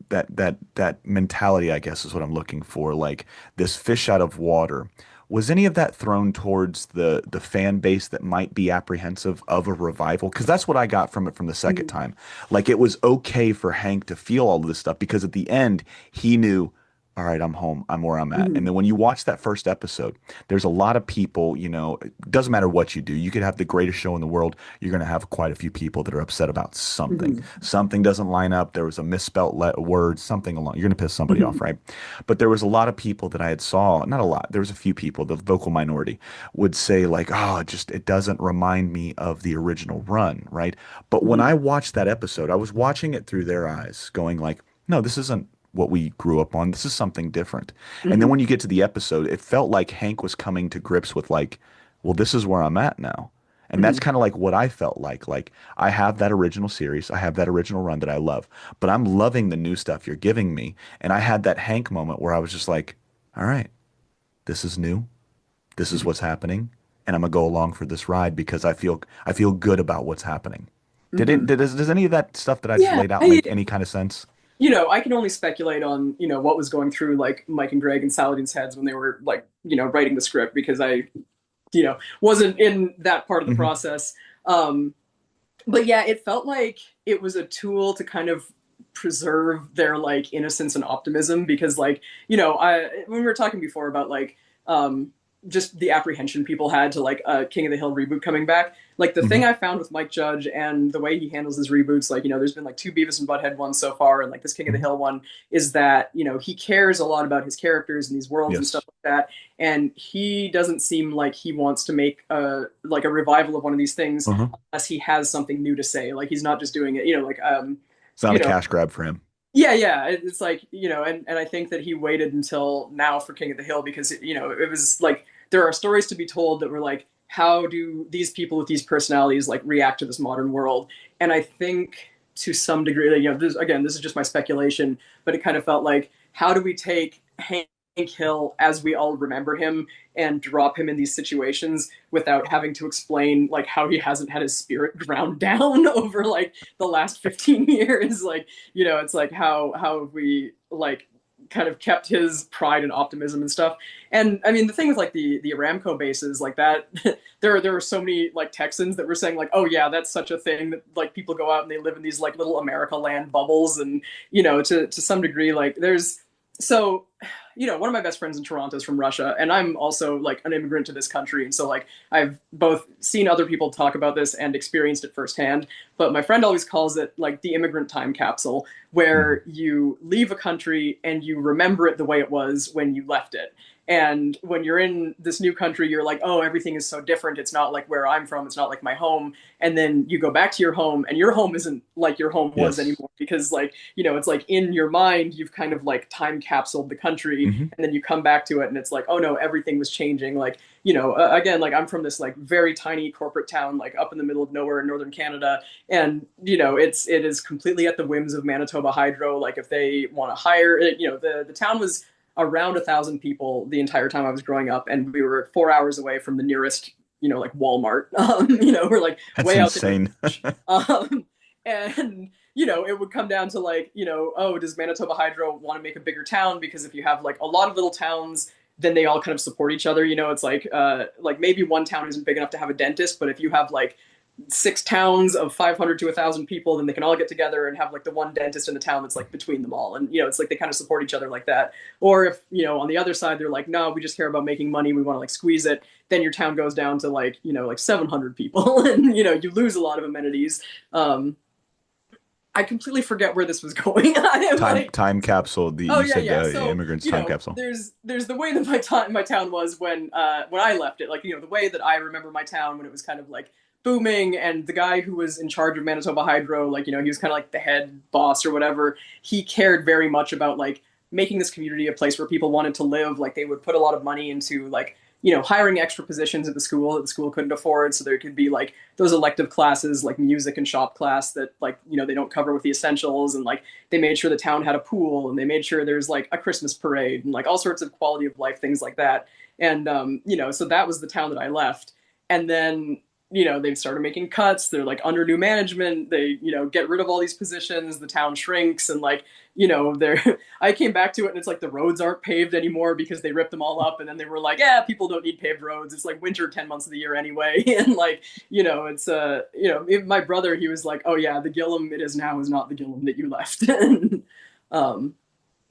that mentality, I guess is what I'm looking for, like this fish out of water. Was any of that thrown towards the fan base that might be apprehensive of a revival? Because that's what I got from it from the second Mhm. time. Like it was okay for Hank to feel all of this stuff because at the end he knew, all right, I'm home. I'm where I'm at. And Mhm. then when you watch that first episode, there's a lot of people, it doesn't matter what you do. You could have the greatest show in the world. You're going to have quite a few people that are upset about something. Mhm. Something doesn't line up. There was a misspelt word, something along. You're going to piss somebody off, Mhm. right? But there was a lot of people that I had saw, not a lot. There was a few people, the vocal minority would say like, "Oh, it doesn't remind me of the original run," right? But when Mhm. I watched that episode, I was watching it through their eyes, going like, "No, this isn't what we grew up on. This is something different." And then Mhm. when you get to the episode, it felt like Hank was coming to grips with like, "Well, this is where I'm at now." And that's Mhm. kind of like what I felt like. Like I have that original series, I have that original run that I love, but I'm loving the new stuff you're giving me. And I had that Hank moment where I was just like, all right, this is new. This is Mhm. what's happening, and I'm gonna go along for this ride because I feel good about what's happening. Mhm. Does any of that stuff that I just Yeah, laid out make any kind of sense? I can only speculate on, what was going through like Mike and Greg and Saladin's heads when they were like, writing the script, because I, wasn't in that part of the Hmm. process. Um, but yeah, it felt like it was a tool to kind of preserve their like innocence and optimism, because like, I when we were talking before about like, um just the apprehension people had to like a King of the Hill reboot coming back. Like the thing Hmm. I found with Mike Judge and the way he handles his reboots, like, there's been like two Beavis and Butthead ones so far, and like this King of the Hmm. Hill one, is that, he cares a lot about his characters and these worlds and stuff Yes. like that. And he doesn't seem like he wants to make a revival of one of these things Uh-huh. unless he has something new to say. Like he's not just doing it, It's not you a know, cash grab for him. yeah, yeah. It's like, and I think that he waited until now for King of the Hill because, it was like there are stories to be told that were like, how do these people with these personalities like react to this modern world? And I think to some degree, this is just my speculation, but it kind of felt like, how do we take Hank Hill as we all remember him and drop him in these situations without having to explain like how he hasn't had his spirit ground down over like the last 15 years? Like, it's like how have we like kind of kept his pride and optimism and stuff. And I mean, the thing with like the Aramco bases like that, there were so many like Texans that were saying like, oh yeah, that's such a thing that like people go out and they live in these like little America land bubbles, and to some degree like there's so one of my best friends in Toronto is from Russia, and I'm also like an immigrant to this country, and so like I've both seen other people talk about this and experienced it firsthand. But my friend always calls it like the immigrant time capsule, Hmm. where you leave a country and you remember it the way it was when you left it. And when you're in this new country, you're like, oh, everything is so different. It's not like where I'm from. It's not like my home. And then you go back to your home, and your home isn't like your home was Yes. anymore because, like, it's like in your mind, you've kind of like time capsuled the country, Hmm. and then you come back to it, and it's like, oh no, everything was changing. Like, again, like I'm from this like very tiny corporate town, like up in the middle of nowhere in northern Canada, and it is completely at the whims of Manitoba Hydro. Like if they want to hire it, the town was around 1,000 people the entire time I was growing up, and we were 4 hours away from the nearest, like Walmart. We're like That's way out there. insane. Um, and it would come down to like, oh, does Manitoba Hydro want to make a bigger town? Because if you have like a lot of little towns, then they all kind of support each other. It's like maybe one town isn't big enough to have a dentist, but if you have like six towns of 500 to 1,000 people, then they can all get together and have like the one dentist in the town that's like between them all. And, it's like they kind of support each other like that. Or if, on the other side, they're like, no, we just care about making money. We want to like squeeze it. Then your town goes down to like, like 700 people and, you lose a lot of amenities. Um, I completely forget where this was going. I am Time like, time capsule. The oh you yeah, said yeah. So immigrants time capsule. there's the way that my town was when I left it. Like the way that I remember my town when it was kind of like booming, and the guy who was in charge of Manitoba Hydro, like he was kind of like the head boss or whatever. He cared very much about like making this community a place where people wanted to live. Like they would put a lot of money into like hiring extra positions at the school that the school couldn't afford, so there could be like those elective classes like music and shop class that like they don't cover with the essentials, and like they made sure the town had a pool, and they made sure there's like a Christmas parade and like all sorts of quality of life things like that. And so that was the town that I left. And then they've started making cuts. They're like under new management. They get rid of all these positions. The town shrinks, and like they're I came back to it, and it's like the roads aren't paved anymore because they ripped them all up, and then they were like, yeah, people don't need paved roads. It's like winter 10 months of the year anyway. And like it's my brother, he was like, oh yeah, the Gillum it is now is not the Gillum that you left. And, um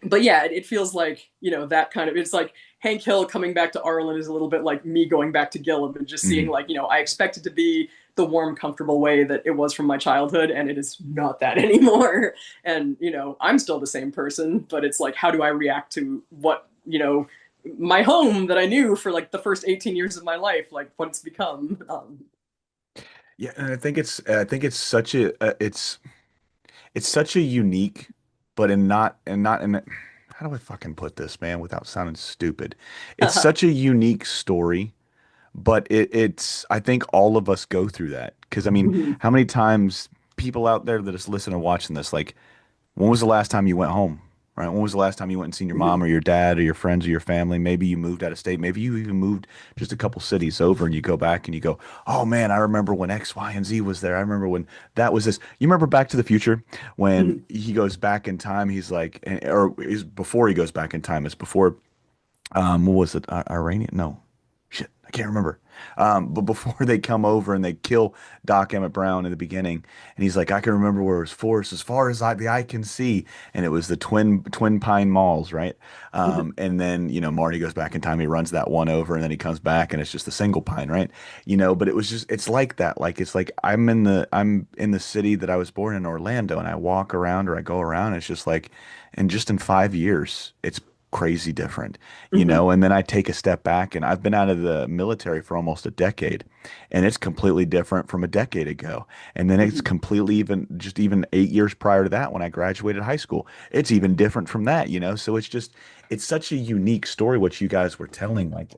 but yeah, it feels like that kind of, it's like Hank Hill coming back to Arlen is a little bit like me going back to Gillum and just seeing Hmm. like I expect it to be the warm, comfortable way that it was from my childhood, and it is not that anymore. And I'm still the same person, but it's like, how do I react to what my home that I knew for like the first 18 years of my life, like what it's become. Yeah, and I think it's such it's such a unique, but in not and not in how do I fucking put this, man, without sounding stupid? It's such a unique story, but it's I think all of us go through that because I mean, how many times people out there that is listening and watching this, like, when was the last time you went home? Right? When was the last time you went and seen your mom or your dad or your friends or your family? Maybe you moved out of state. Maybe you even moved just a couple cities over and you go back and you go, oh man, I remember when X, Y, and Z was there. I remember when that was this. You remember Back to the Future when he goes back in time? He's like, or is before he goes back in time, it's before, what was it? Iranian? No. Shit. I can't remember. But before they come over and they kill Doc Emmett Brown in the beginning, and he's like, I can remember where it was forest as far as the eye can see, and it was the Twin Pine Malls, right? Mhm. And then Marty goes back in time, he runs that one over, and then he comes back, and it's just a single pine, right? But it's like that. Like it's like I'm in the city that I was born in, Orlando, and I walk around or I go around, and it's just like, and just in 5 years, it's crazy different, Mhm. and then I take a step back, and I've been out of the military for almost a decade, and it's completely different from a decade ago. And then it's Mhm. completely even 8 years prior to that when I graduated high school. It's even different from that. So it's such a unique story what you guys were telling. Like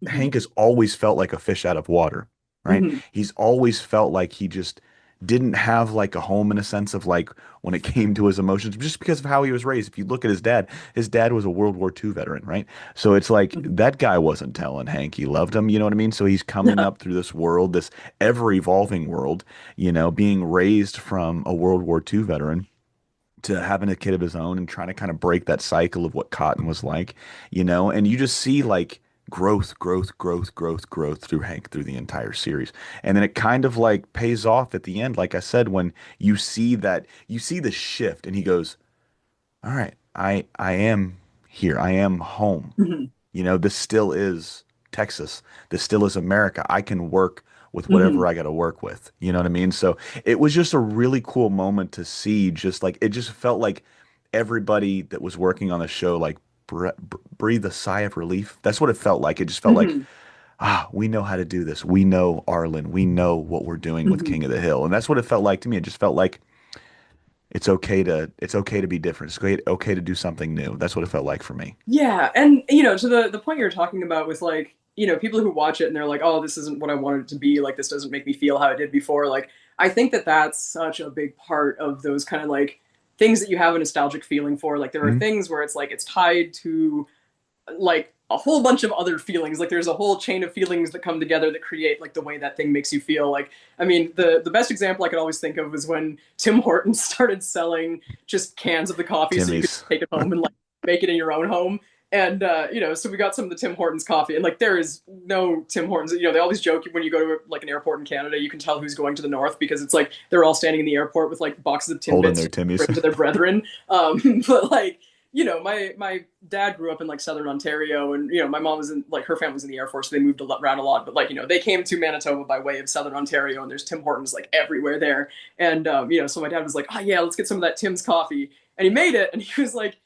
Mhm. Hank has always felt like a fish out of water, right? Mhm. He's always felt like he just didn't have like a home in a sense of like when it came to his emotions, just because of how he was raised. If you look at his dad was a World War II veteran, right? So it's like Mhm. that guy wasn't telling Hank he loved him, you know what I mean? So he's coming up through this world, this ever evolving world, being raised from a World War II veteran to having a kid of his own and trying to kind of break that cycle of what cotton was like, and you just see like growth, growth, growth, growth, growth through Hank through the entire series. And then it kind of like pays off at the end, like I said, when you see the shift and he goes, all right, I am here. I am home. Mhm. This still is Texas. This still is America. I can work with whatever Mhm. I got to work with. You know what I mean? So it was just a really cool moment to see. Just like it just felt like everybody that was working on the show like breathed a sigh of relief. That's what it felt like. It just felt like, Mhm. we know how to do this. We know Arlen. We know what we're doing with Mhm. King of the Hill, and that's what it felt like to me. It just felt like it's okay to be different. It's okay to do something new. That's what it felt like for me. Yeah, and to the point you're talking about with like, people who watch it and they're like, "Oh, this isn't what I wanted it to be. Like this doesn't make me feel how it did before." Like I think that that's such a big part of those kind of like things that you have a nostalgic feeling for. Like there are Mhm. things where it's like it's tied to like a whole bunch of other feelings. Like there's a whole chain of feelings that come together that create like the way that thing makes you feel. Like I mean, the best example I could always think of was when Tim Hortons started selling just cans of the coffee so you could Timmy's. take it home and like make it in your own home. And so we got some of the Tim Hortons coffee, and like there is no Tim Hortons. They always joke when you go to like an airport in Canada, you can tell who's going to the north because it's like they're all standing in the airport with like boxes of Holding Timbits their to Timmy's. bring to their brethren. But like my dad grew up in like southern Ontario, and my mom was in like her family was in the Air Force, so they moved around a lot. But like they came to Manitoba by way of southern Ontario, and there's Tim Hortons like everywhere there. And so my dad was like, "Oh yeah, let's get some of that Tim's coffee," and he made it, and he was like,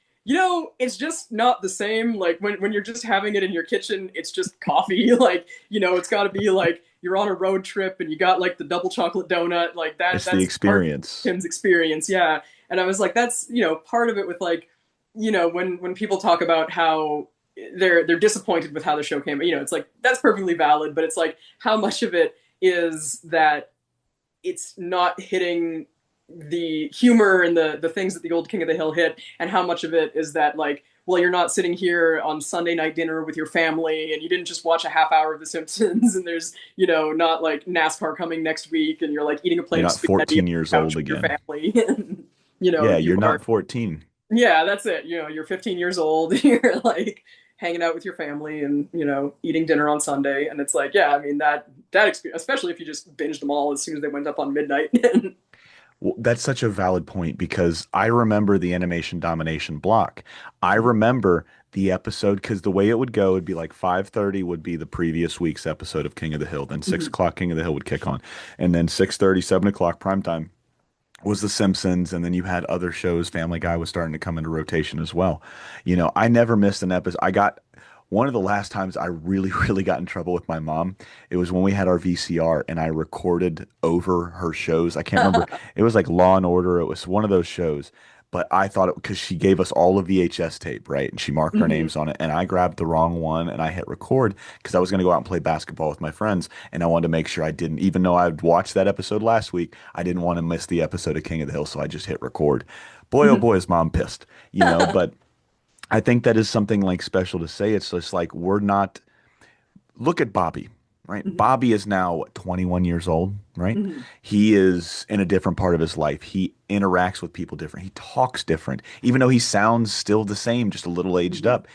it's just not the same. Like when you're just having it in your kitchen, it's just coffee. Like it's got to be like you're on a road trip and you got like the double chocolate donut, like that. It's the That's part of experience. Tim's experience, yeah. And I was like, that's part of it with like when people talk about how they're disappointed with how the show came, it's like that's perfectly valid, but it's like how much of it is that it's not hitting the humor and the things that the old King of the Hill hit, and how much of it is that like, well, you're not sitting here on Sunday night dinner with your family and you didn't just watch a half hour of The Simpsons and there's not like NASCAR coming next week and you're like eating a plate You're of not spaghetti on 14 years the couch old with your again. family. And Yeah, you you're are, not 14. yeah, that's it. You're 15 years old. You're like hanging out with your family and eating dinner on Sunday, and it's like, yeah, I mean that experience, especially if you just binged them all as soon as they went up on midnight. Well, that's such a valid point because I remember the animation domination block. I Mhm. remember the episode because the way it would go would be like 5:30 would be the previous week's episode of King of the Hill. Then 6 o'clock King of the Hill would kick on. And then 6:30, 7 o'clock prime time was The Simpsons, and then you had other shows. Family Guy was starting to come into rotation as well. I never missed an episode. I got one of the last times I really, really got in trouble with my mom. It was when we had our VCR and I recorded over her shows. I can't remember. It was like Law and Order. It was one of those shows. But I thought it because she gave us all of VHS tape, right? And she marked our Mhm. names on it. And I grabbed the wrong one and I hit record because I was going to go out and play basketball with my friends. And I wanted to make sure I didn't, even though I'd watched that episode last week, I didn't want to miss the episode of King of the Hill. So I just hit record. Boy, oh Mhm. boy, is mom pissed. But I think that is something like special to say. It's just like look at Bobby, right? Mhm. Bobby is now what, 21 years old. right? Mhm. He is in a different part of his life. He interacts with people different. He talks different, even though he sounds still the same, just a little aged Mhm. up,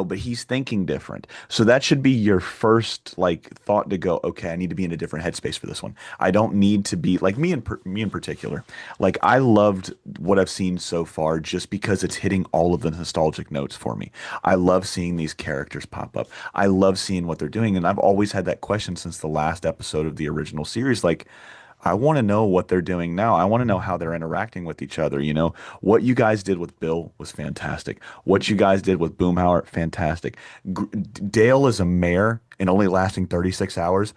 but he's thinking different. So that should be your first like thought to go, okay, I need to be in a different headspace for this one. I don't need to be like me in particular. Like I loved what I've seen so far just because it's hitting all of the nostalgic notes for me. I love seeing these characters pop up. I love seeing what they're doing. And I've always had that question since the last episode of the original series. Like, I want to know what they're doing now. I want to know how they're interacting with each other. What you guys did with Bill was fantastic. What you Mhm. guys did with Boomhauer, fantastic. Dale as a mayor and only lasting 36 hours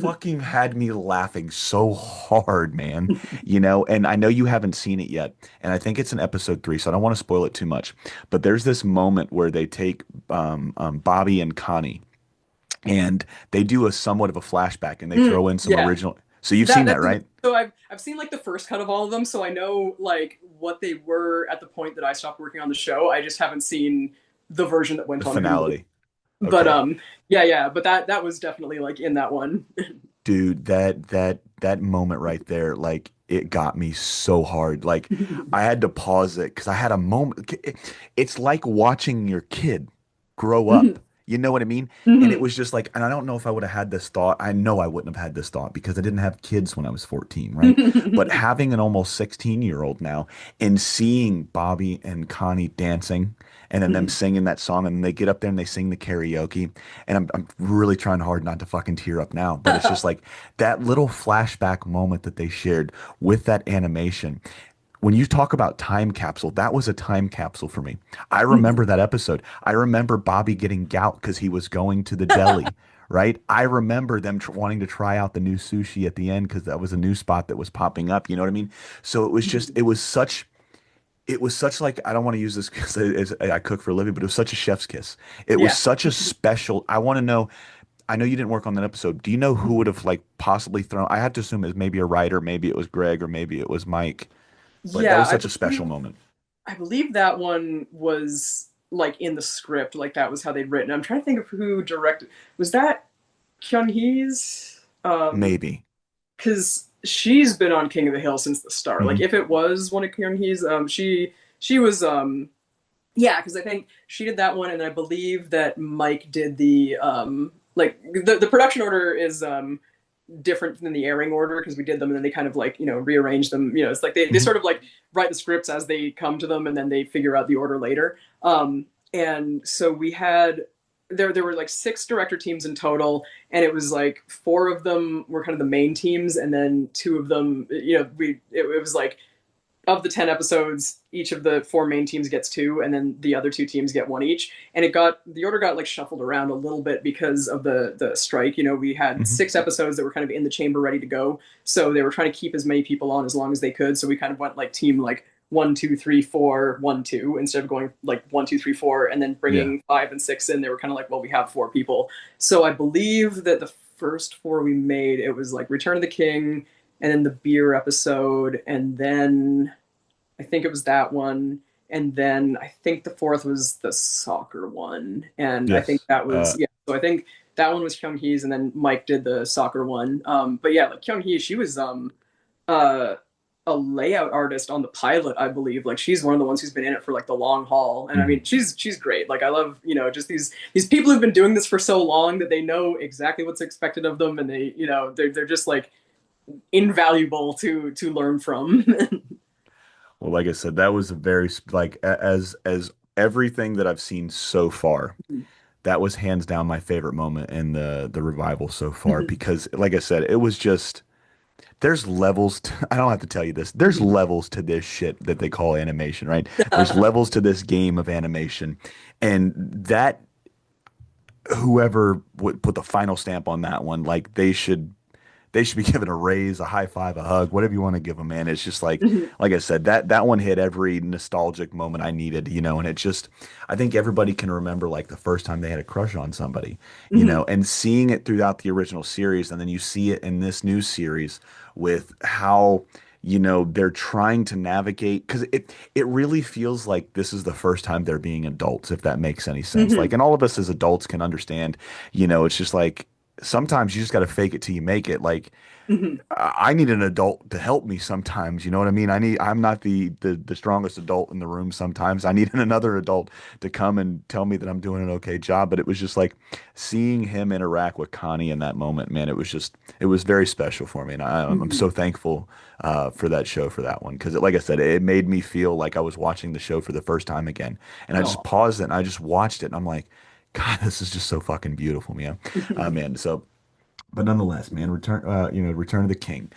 fucking had me laughing so hard, man. And I know you haven't seen it yet. And I think it's in episode 3, so I don't want to spoil it too much. But there's this moment where they take Bobby and Connie and they do a somewhat of a flashback and they throw in some Yeah. original. So you've seen That that, that's right? so I've seen like the first cut of all of them, so I know like what they were at the point that I stopped working on the show. I just haven't seen the version that The went on Hulu. finality. But Okay. yeah, but that was definitely like in that one. Dude, that moment right there, like it got me so hard. Like I had to pause it because I had a moment. It's like watching your kid grow up. You know what I mean? And it Mhm. was just like, and I don't know if I would have had this thought. I know I wouldn't have had this thought because I didn't have kids when I was 14, right? But having an almost 16-year-old now and seeing Bobby and Connie dancing and then them singing that song and then they get up there and they sing the karaoke. And I'm really trying hard not to fucking tear up now, but it's just like that little flashback moment that they shared with that animation. When you talk about time capsule, that was a time capsule for me. I remember that episode. I remember Bobby getting gout because he was going to the deli, right? I remember them wanting to try out the new sushi at the end because that was a new spot that was popping up. You know what I mean? So it was such like I don't want to use this because I cook for a living, but it was such a chef's kiss. It was Yeah. such a special. I want to know. I know you didn't work on that episode. Do you know who would have like possibly thrown? I have to assume it was maybe a writer, maybe it was Greg, or maybe it was Mike. But that Yeah, was such a special moment. I believe that one was like in the script, like that was how they'd written. I'm trying to think of who directed. Was that Kyun Hee's? Maybe. Because she's been on King of the Hill since the start. Like Hmm. if it was one of Kyun Hee's, she was yeah, because I think she did that one, and I believe that Mike did the like the production order is different than the airing order because we did them and then they kind of like rearrange them. It's like they Hmm. sort of like write the scripts as they come to them and then they figure out the order later. And so we had there were like 6 director teams in total, and it was like 4 of them were kind of the main teams, and then 2 of them, it was like of the 10 episodes, each of the 4 main teams gets 2, and then the other 2 teams get 1 each. And the order got like shuffled around a little bit because of the strike. We had Hmm. 6 episodes that were kind of in the chamber ready to go. So they were trying to keep as many people on as long as they could. So we kind of went like team like 1, 2, 3, 4, 1, 2 instead of going like 1, 2, 3, 4 and then Yeah. bringing 5 and 6 in. They were kind of like, well, we have 4 people. So I believe that the first 4 we made, it was like Return of the King, and then the beer episode, and then I think it was that one, and then I think the fourth was the soccer one, and I think Yes. that was yeah. So I think that one was Kyung Hee's, and then Mike did the soccer one. But yeah, like Kyung Hee, she was uh, a layout artist on the pilot, I believe. Like she's one of the ones who's been in it for like the long haul, and I Mhm. mean she's great. Like I love just these people who've been doing this for so long that they know exactly what's expected of them, and they're just like invaluable to learn from. Well, like I said, that was a very like as everything that I've seen so far. That was hands down my favorite moment in the revival so far because, like I said, it was just there's levels to, I don't have to tell you this. There's levels to this shit that they call animation, right? There's levels to this game of animation, and that whoever would put the final stamp on that one, like they should be given a raise, a high five, a hug, whatever you want to give them, man. It's just like I said, that one hit every nostalgic moment I needed, and it just, I think everybody can remember like the first time they had a crush on somebody, and seeing it throughout the original series, and then you see it in this new series with how, they're trying to navigate because it really feels like this is the first time they're being adults, if that makes any sense. Like, and all of us as adults can understand, it's just like sometimes you just got to fake it till you make it. Like Mhm. I need an adult to help me sometimes. You know what I mean? I'm not the strongest adult in the room sometimes. I need another adult to come and tell me that I'm doing an okay job. But it was just like seeing him interact with Connie in that moment, man, it was very special for me. And I'm Mhm. so thankful for that show for that one. Because like I said, it made me feel like I was watching the show for the first time again. And I just Oh. paused it and I just watched it and I'm like, God, this is just so fucking beautiful, man. Man, so but nonetheless, man, Return of the King.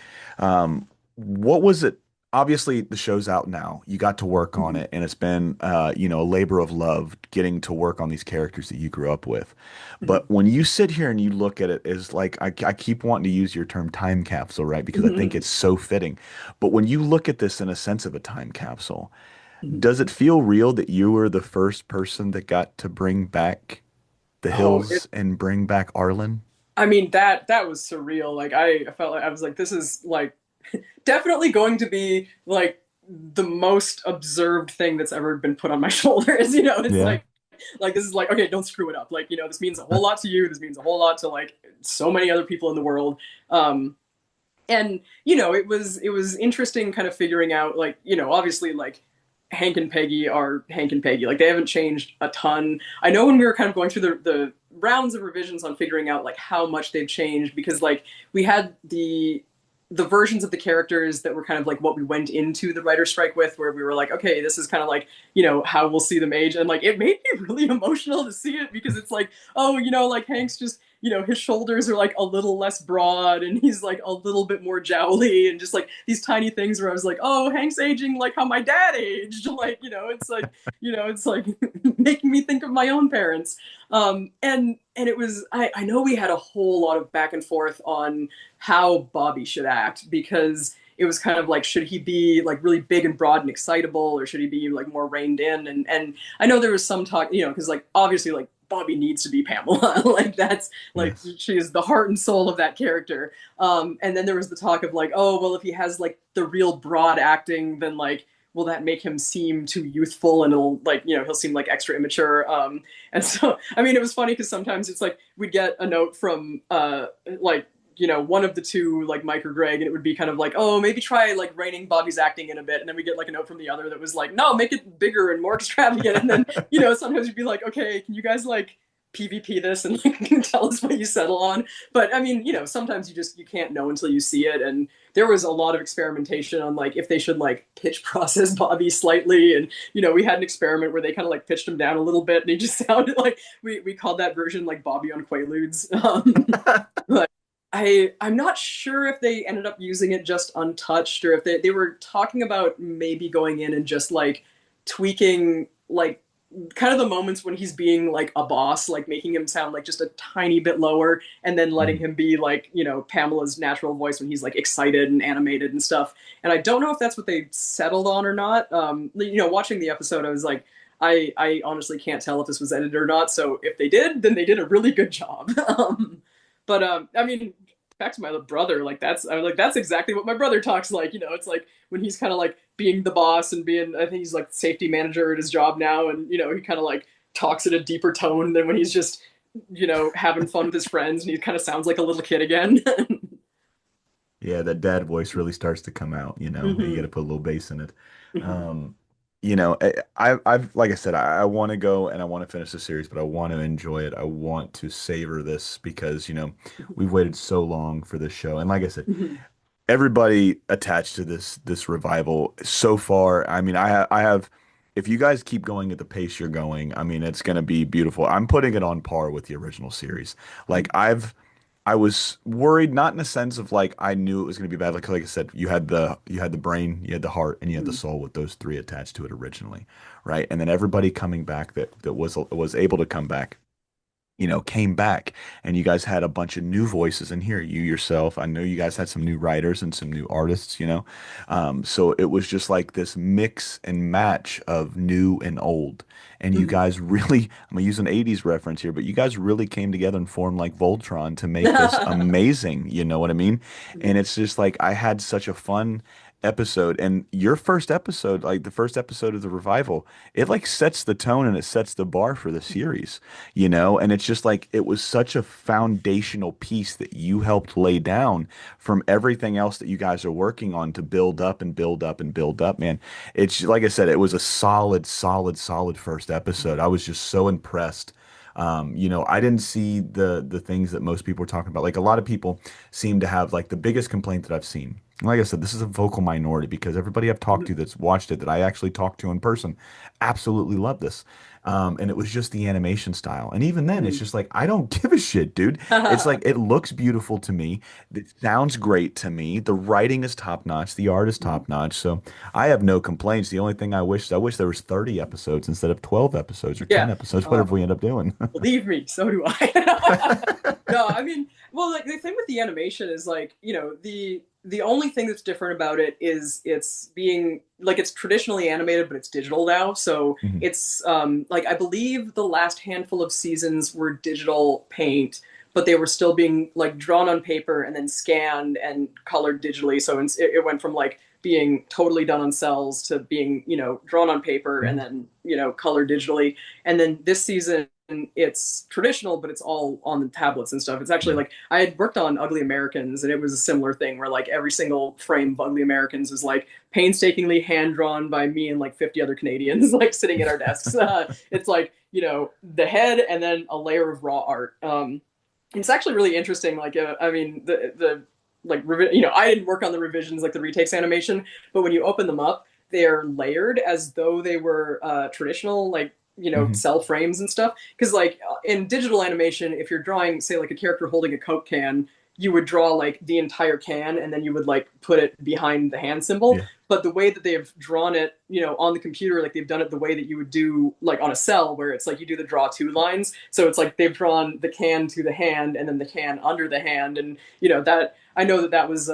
What was it? Obviously, the show's out now. You got to work on Mhm. it, and it's been, a labor of love getting to work on these characters that you grew up with. Mhm. But when you sit here and you look at it, as like I keep wanting to use your term time capsule, right? Because I think Mhm. it's so fitting. But when you look at this in a sense of a time capsule, Mhm. does it feel real that you were the first person that got to bring back the Oh, hills and bring back Arlen? I mean that was surreal. Like I felt like I was like, this is like definitely going to be like the most observed thing that's ever been put on my shoulders. It's Yeah. like this is like, okay, don't screw it up. Like, this means a whole lot to you. This means a whole lot to like so many other people in the world. And it was interesting kind of figuring out, like, obviously, like, Hank and Peggy are Hank and Peggy. Like, they haven't changed a ton. I know when we were kind of going through the rounds of revisions on figuring out like how much they've changed, because like we had the versions of the characters that were kind of like what we went into the writer strike with, where we were like, okay, this is kind of like, how we'll see them age. And like it made me really emotional to see it, because it's like, oh, like Hank's just, his shoulders are like a little less broad, and he's like a little bit more jowly, and just like these tiny things where I was like, oh, Hank's aging like how my dad aged. Like, it's like making me think of my own parents. And it was, I know we had a whole lot of back and forth on how Bobby should act, because it was kind of like, should he be like really big and broad and excitable, or should he be like more reined in? And I know there was some talk, because like obviously like Bobby needs to be Pamela. Like that's like, Yes. she is the heart and soul of that character. And then there was the talk of like, oh well, if he has like the real broad acting, then like, will that make him seem too youthful, and it'll like, he'll seem like extra immature. And so I mean, it was funny because sometimes it's like we'd get a note from like, one of the two, like Mike or Greg, and it would be kind of like, oh, maybe try like reining Bobby's acting in a bit. And then we get like a note from the other that was like, no, make it bigger and more extravagant. And then, sometimes you'd be like, okay, can you guys like PvP this and like tell us what you settle on? But I mean, sometimes you can't know until you see it. And there was a lot of experimentation on like if they should like pitch process Bobby slightly. And, we had an experiment where they kind of like pitched him down a little bit, and he just sounded like, we called that version like Bobby on Quaaludes. I'm not sure if they ended up using it just untouched, or if they were talking about maybe going in and just like tweaking like kind of the moments when he's being like a boss, like making him sound like just a tiny bit lower, and then letting Mhm. him be like, Pamela's natural voice when he's like excited and animated and stuff. And I don't know if that's what they settled on or not. Watching the episode, I was like, I honestly can't tell if this was edited or not. So if they did, then they did a really good job. But I mean, back to my brother, like I was like, that's exactly what my brother talks like. It's like when he's kind of like being the boss and being, I think he's like safety manager at his job now, and he kind of like talks at a deeper tone than when he's just having fun with his friends, and he kind of sounds like a little kid again. Yeah, that dad voice really starts to come out, you know. You got Hmm. to put a little bass in it. Hmm. Um, I've like I said, I want to go and I want to finish the series, but I want to enjoy it. I want to savor this because, we've waited so long for this show. And like I said, Hmm. everybody attached to this revival so far. I mean, I have if you guys keep going at the pace you're going, I mean, it's going to be beautiful. I'm putting it on par with the original series. Like I was worried, not in a sense of like I knew it was going to be bad. Like I said, you had the brain, you had the heart, and you had the soul with those three attached to it originally, right? And then everybody coming back that was able to come back, came back, and you guys had a bunch of new voices in here. You yourself, I know you guys had some new writers and some new artists. So it was just like this mix and match of new and old. And you Hmm. guys really, I'm gonna use an 80s reference here, but you guys really came together and formed like Voltron to make this Hmm. amazing. You know what I mean? And it's just like I had such a fun. episode, and your first episode, like the first episode of the revival, it like sets the tone and it sets the bar for the series, you know? And it's just like it was such a foundational piece that you helped lay down from everything else that you guys are working on to build up and build up and build up, man. It's like I said, it was a solid, solid, solid first episode. I was just so impressed. I didn't see the things that most people were talking about. Like a lot of people seem to have like the biggest complaint that I've seen. Like I said, this is a vocal minority because everybody I've talked to that's watched it that I actually talked to in person absolutely loved this. And it was just the animation style. And even then, it's just like, I don't give a shit, dude. It's like, it looks beautiful to me. It sounds great to me. The writing is top notch. The art is top notch. So I have no complaints. The only thing I wish there was 30 episodes instead of 12 episodes or 10 Yeah. episodes, Uh, whatever we end up doing. Believe me, so do I. No, I mean, well, like the thing with the animation is like, the only thing that's different about it is it's being like it's traditionally animated, but it's digital now. So Mhm. it's like I believe the last handful of seasons were digital paint, but they were still being like drawn on paper and then scanned and colored digitally. So it went from like being totally done on cells to being, drawn on paper and Mhm. then, colored digitally. And then this season it's traditional, but it's all on the tablets and stuff. It's actually Yeah. like I had worked on Ugly Americans, and it was a similar thing where like every single frame of Ugly Americans is like painstakingly hand drawn by me and like 50 other Canadians, like sitting at our desks. It's like the head and then a layer of raw art. It's actually really interesting. Like, I mean, the like I didn't work on the revisions like the retakes animation, but when you open them up, they're layered as though they were traditional like Mhm. cell frames and stuff. Because like in digital animation, if you're drawing say like a character holding a Coke can, you would draw like the entire can and then you would like put it behind the hand symbol. Yeah. But the way that they've drawn it, on the computer, like they've done it the way that you would do like on a cell, where it's like you do the draw two lines. So it's like they've drawn the can to the hand and then the can under the hand, and that I know that was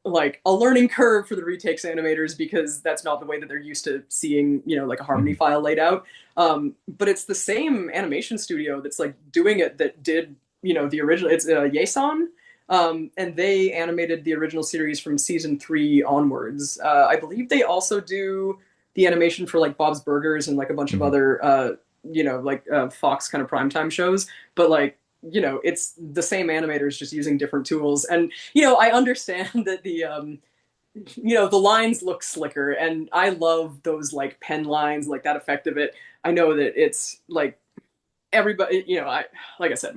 like a learning curve for the retakes animators because that's not the way that they're used to seeing like a Harmony Mhm. file laid out. But it's the same animation studio that's like doing it that did the original. It's Yason, and they animated the original series from season 3 onwards. I believe they also do the animation for like Bob's Burgers and like a bunch of Mhm. other like Fox kind of primetime shows. But like it's the same animators just using different tools. And I understand that the lines look slicker, and I love those like pen lines, like that effect of it. I know that it's like everybody, I like I said,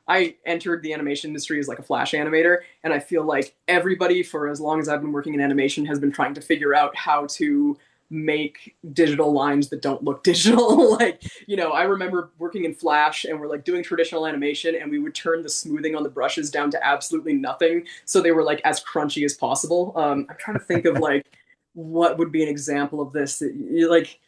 I entered the animation industry as like a flash animator, and I feel like everybody for as long as I've been working in animation has been trying to figure out how to make digital lines that don't look digital. Like, I remember working in Flash and we're like doing traditional animation and we would turn the smoothing on the brushes down to absolutely nothing. So they were like as crunchy as possible. I'm trying to think of like what would be an example of this that you like.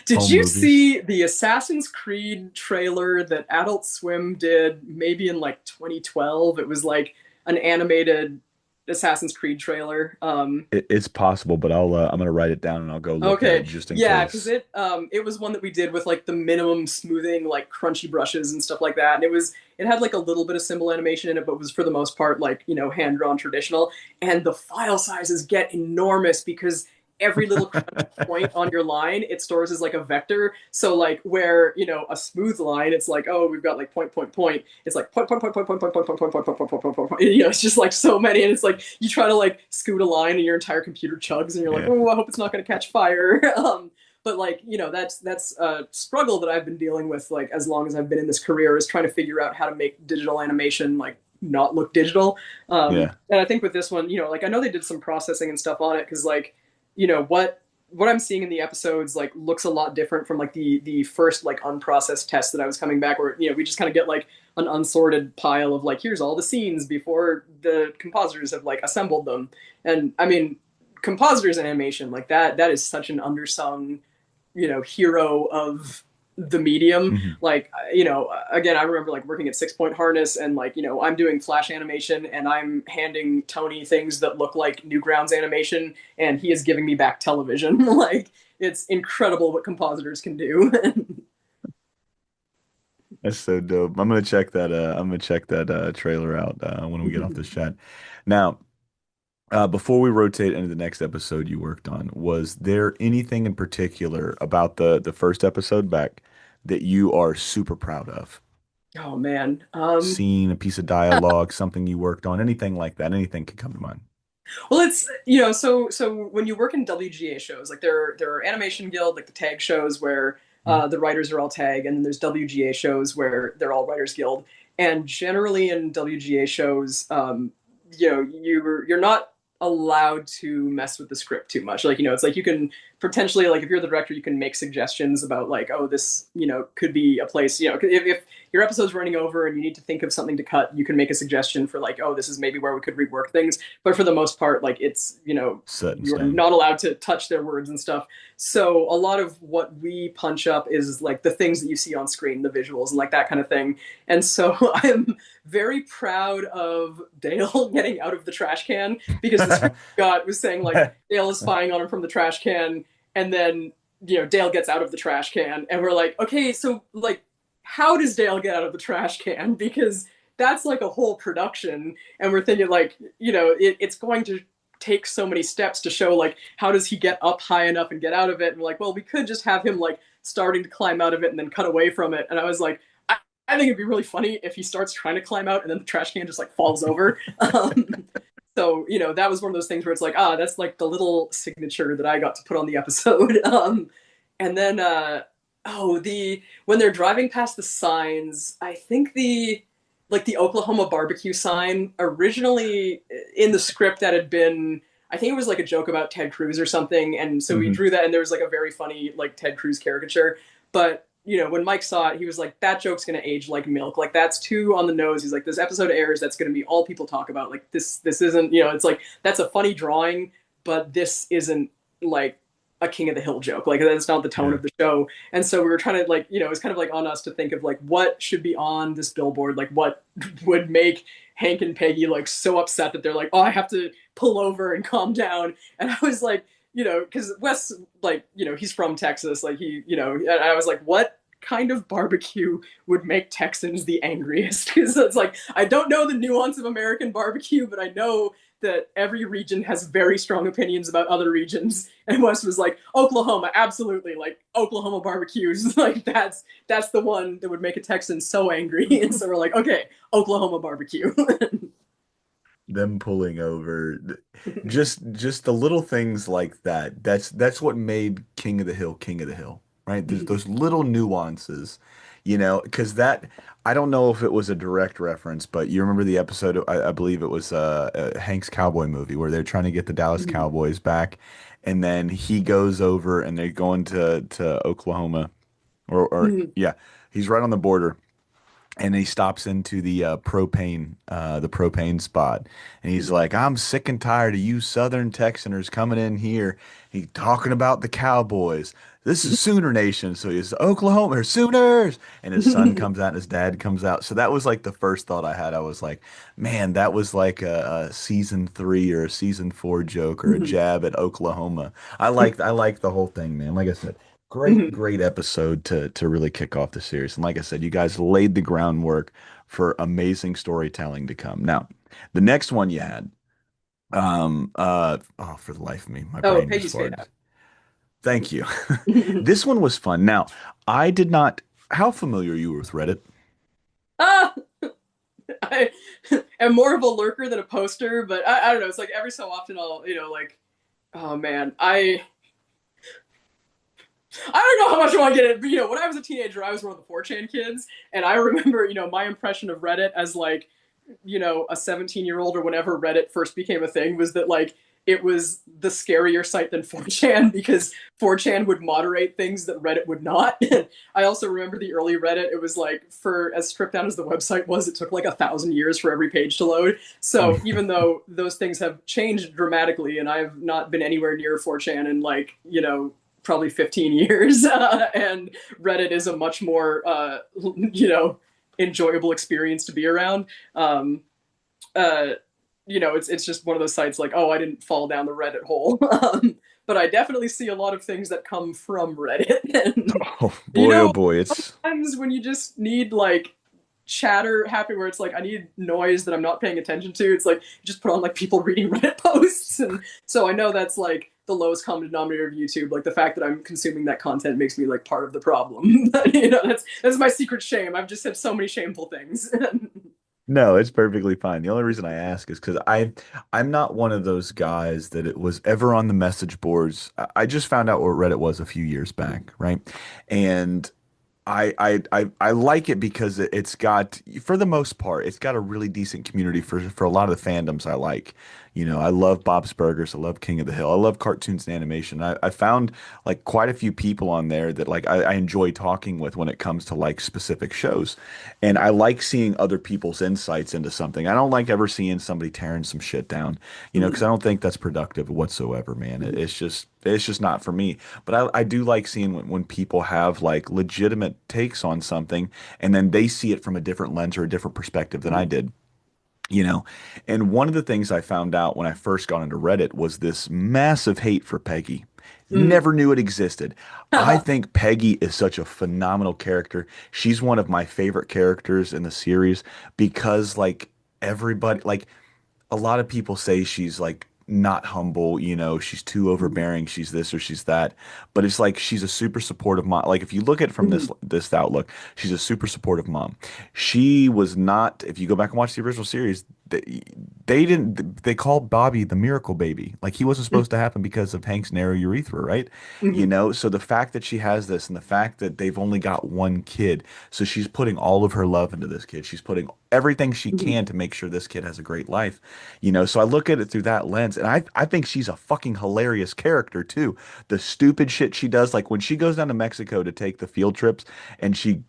Did Home you movies. see the Assassin's Creed trailer that Adult Swim did maybe in like 2012? It was like an animated Assassin's Creed trailer. It's possible, but I'm gonna write it down and I'll go look at it Okay, just in yeah, because case. it was one that we did with like the minimum smoothing, like crunchy brushes and stuff like that. And it had like a little bit of symbol animation in it, but was for the most part like hand drawn traditional. And the file sizes get enormous because every little point on your line it stores as like a vector. So like where a smooth line, it's like oh we've got like point point point. It's like point point point point point point point point point point point point point point point point. It's just like so many, and it's like you try to like scoot a line and your entire computer chugs, and you're like Yeah. oh I hope it's not going to catch fire. But like that's a struggle that I've been dealing with like as long as I've been in this career is trying to figure out how to make digital animation like not look digital. Yeah. And I think with this one, like I know they did some processing and stuff on it because like what I'm seeing in the episodes like looks a lot different from like the first like unprocessed test that I was coming back where we just kind of get like an unsorted pile of like here's all the scenes before the compositors have like assembled them. And I mean compositors in animation like that is such an undersung hero of the medium. Mhm. Like again I remember like working at 6 Point Harness and like I'm doing flash animation and I'm handing Tony things that look like Newgrounds animation and he is giving me back television. Like it's incredible what compositors can do. That's so dope. I'm gonna check that trailer out when we get off this chat. Now, Before we rotate into the next episode you worked on, was there anything in particular about the first episode back that you are super proud of? Oh man. Scene, a piece of dialogue, something you worked on, anything like that, anything could come to mind. Well, it's so when you work in WGA shows, like there are Animation Guild, like the tag shows where the writers are all tag, and then there's WGA shows where they're all Writers Guild. And generally in WGA shows, you're not allowed to mess with the script too much. Like it's like you can potentially, like if you're the director, you can make suggestions about like, oh, this could be a place. If your episode's running over and you need to think of something to cut, you can make a suggestion for like, oh, this is maybe where we could rework things. But for the most part, like it's Set in you're stone. not allowed to touch their words and stuff. So a lot of what we punch up is like the things that you see on screen, the visuals and like that kind of thing. And so I'm very proud of Dale getting out of the trash can, because the script got was saying like Dale is spying on him from the trash can, and then Dale gets out of the trash can, and we're like, okay, so like how does Dale get out of the trash can? Because that's like a whole production, and we're thinking like it's going to take so many steps to show like how does he get up high enough and get out of it, and we're like, well, we could just have him like starting to climb out of it and then cut away from it. And I was like, I think it'd be really funny if he starts trying to climb out and then the trash can just like falls over. So that was one of those things where it's like, that's like the little signature that I got to put on the episode. And then the when they're driving past the signs, I think the Oklahoma barbecue sign originally in the script that had been, I think it was like a joke about Ted Cruz or something, and so we Hmm. drew that, and there was like a very funny like Ted Cruz caricature. But when Mike saw it, he was like, "That joke's gonna age like milk. Like that's too on the nose." He's like, "This episode airs, that's gonna be all people talk about. Like this isn't It's like that's a funny drawing, but this isn't like a King of the Hill joke. Like that's not the tone Yeah. of the show." And so we were trying to like it's kind of like on us to think of like what should be on this billboard, like what would make Hank and Peggy like so upset that they're like, "Oh, I have to pull over and calm down." And I was like, because Wes, like, he's from Texas, like and I was like, what kind of barbecue would make Texans the angriest? Because it's like, I don't know the nuance of American barbecue, but I know that every region has very strong opinions about other regions. And Wes was like, Oklahoma, absolutely, like Oklahoma barbecues, like that's the one that would make a Texan so angry. And so we're like, okay, Oklahoma barbecue. Them pulling over, just the little things like that. That's what made King of the Hill, right? There's those little nuances, because that I don't know if it was a direct reference, but you remember the episode, I believe it was Hank's cowboy movie where they're trying to get the Dallas Cowboys back, and then he goes over and they're going to Oklahoma, or yeah, he's right on the border and he stops into the propane spot, and he's like, "I'm sick and tired of you Southern Texaners coming in here. He talking about the Cowboys. This is Sooner Nation." So he's Oklahoma or Sooners, and his son comes out and his dad comes out. So that was like the first thought I had. I was like, "Man, that was like a season 3 or a season 4 joke or a jab at Oklahoma." I liked the whole thing, man. Like I said. Great episode to really kick off the series. And like I said, you guys laid the groundwork for amazing storytelling to come. Now, the next one you had, oh, for the life of me, my Oh, brain just Peggy's Fade farted. Out. Thank you. This one was fun. Now, I did not, how familiar are you with Reddit? Ah, I am more of a lurker than a poster, but I don't know. It's like every so often I'll, like, oh man, I don't know how much I want to get it. But, when I was a teenager, I was one of the 4chan kids, and I remember, my impression of Reddit as like, a 17-year-old or whenever Reddit first became a thing was that like it was the scarier site than 4chan, because 4chan would moderate things that Reddit would not. I also remember the early Reddit. It was like, for as stripped down as the website was, it took like 1,000 years for every page to load. So even though those things have changed dramatically, and I've not been anywhere near 4chan in like, probably 15 years, and Reddit is a much more, enjoyable experience to be around. Uh, it's just one of those sites like, oh, I didn't fall down the Reddit hole. But I definitely see a lot of things that come from Reddit. And, Oh boy, oh boy, it's sometimes when you just need like chatter happen where it's like I need noise that I'm not paying attention to. It's like you just put on like people reading Reddit posts, and so I know that's like the lowest common denominator of YouTube. Like the fact that I'm consuming that content makes me like part of the problem. But, that's my secret shame. I've just said so many shameful things. No, it's perfectly fine. The only reason I ask is because I'm not one of those guys that it was ever on the message boards. I just found out what Reddit was a few years back, right? And I like it because it's got, for the most part, it's got a really decent community for a lot of the fandoms I like. I love Bob's Burgers. I love King of the Hill. I love cartoons and animation. I found like quite a few people on there that like I enjoy talking with when it comes to like specific shows. And I like seeing other people's insights into something. I don't like ever seeing somebody tearing some shit down, because I don't think that's productive whatsoever, man. It's just not for me. But I do like seeing when people have like legitimate takes on something and then they see it from a different lens or a different perspective than I did. You know, and one of the things I found out when I first got into Reddit was this massive hate for Peggy. Mm. Never knew it existed. I think Peggy is such a phenomenal character. She's one of my favorite characters in the series because, like, everybody, like, a lot of people say she's like not humble, she's too overbearing, she's this or she's that. But it's like she's a super supportive mom. Like if you look at it from this outlook, she's a super supportive mom. She was not, if you go back and watch the original series, they called Bobby the miracle baby. Like he wasn't supposed to happen because of Hank's narrow urethra, right? So the fact that she has this and the fact that they've only got one kid, so she's putting all of her love into this kid. She's putting everything she can to make sure this kid has a great life. So I look at it through that lens, and I think she's a fucking hilarious character too. The stupid shit she does, like when she goes down to Mexico to take the field trips, and she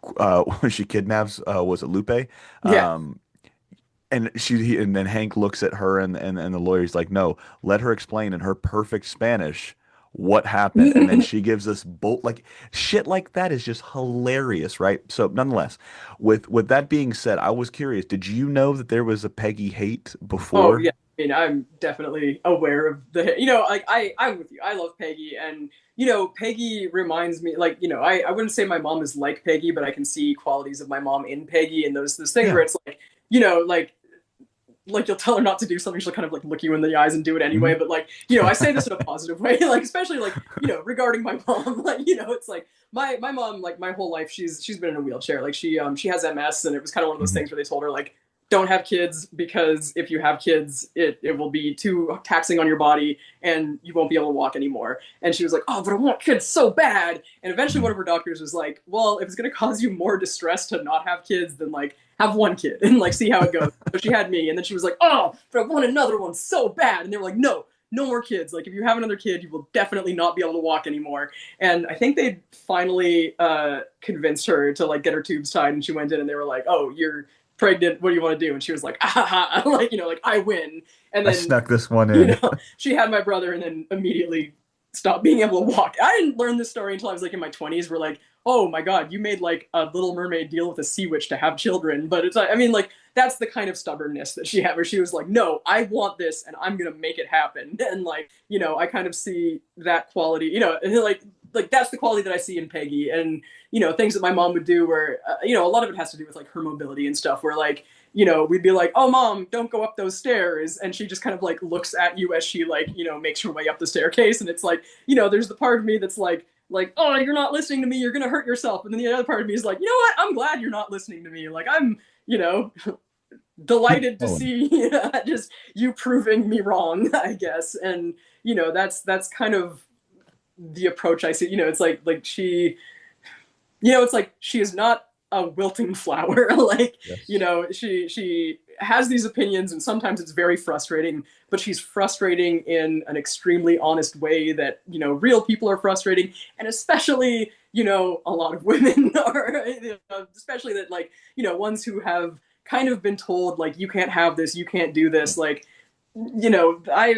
when she kidnaps was it Lupe? Yeah. And then Hank looks at her and the lawyer's like, no, let her explain in her perfect Spanish what happened. And then she gives us bolt like shit like that is just hilarious, right? So nonetheless, with that being said, I was curious, did you know that there was a Peggy hate Oh before? yeah, I mean, I'm definitely aware of like I'm with you. I love Peggy, and Peggy reminds me, like, I wouldn't say my mom is like Peggy, but I can see qualities of my mom in Peggy, and those things where Yeah. it's like, like you'll tell her not to do something, she'll kind of like look you in the eyes and do it anyway. Hmm. But like, I say this in a positive way, like especially like regarding my mom, like it's like my mom, like my whole life she's been in a wheelchair, like she has MS, and it was kind of one of those Hmm. things where they told her like don't have kids because if you have kids it will be too taxing on your body and you won't be able to walk anymore. And she was like, oh, but I want kids so bad. And eventually one Hmm. of her doctors was like, well, if it's going to cause you more distress to not have kids, then like have one kid and like see how it goes. So she had me, and then she was like, oh, but I want another one so bad. And they were like, no more kids. Like if you have another kid, you will definitely not be able to walk anymore. And I think they finally convinced her to like get her tubes tied, and she went in, and they were like, oh, you're pregnant, what do you want to do? And she was like, ah, like like I win. And I then snuck this one in. she had my brother, and then immediately stopped being able to walk. I didn't learn this story until I was like in my 20s. Where like, oh my god, you made like a Little Mermaid deal with a sea witch to have children. But it's like, I mean, like that's the kind of stubbornness that she had, where she was like, no, I want this, and I'm gonna make it happen. And like, I kind of see that quality, and like that's the quality that I see in Peggy. And things that my mom would do where a lot of it has to do with like her mobility and stuff, where like we'd be like, oh mom, don't go up those stairs, and she just kind of like looks at you as she like makes her way up the staircase. And it's like, there's the part of me that's like, oh, you're not listening to me, you're gonna hurt yourself. And then the other part of me is like, you know what, I'm glad you're not listening to me. Like I'm Keep delighted to going. see just you proving me wrong, I guess. And that's kind of the approach I see. It's like she, it's like she is not a wilting flower. Like, Yes. she has these opinions, and sometimes it's very frustrating, but she's frustrating in an extremely honest way that, real people are frustrating. And especially, a lot of women are, especially that like, ones who have kind of been told like, you can't have this, you can't do this. Like, I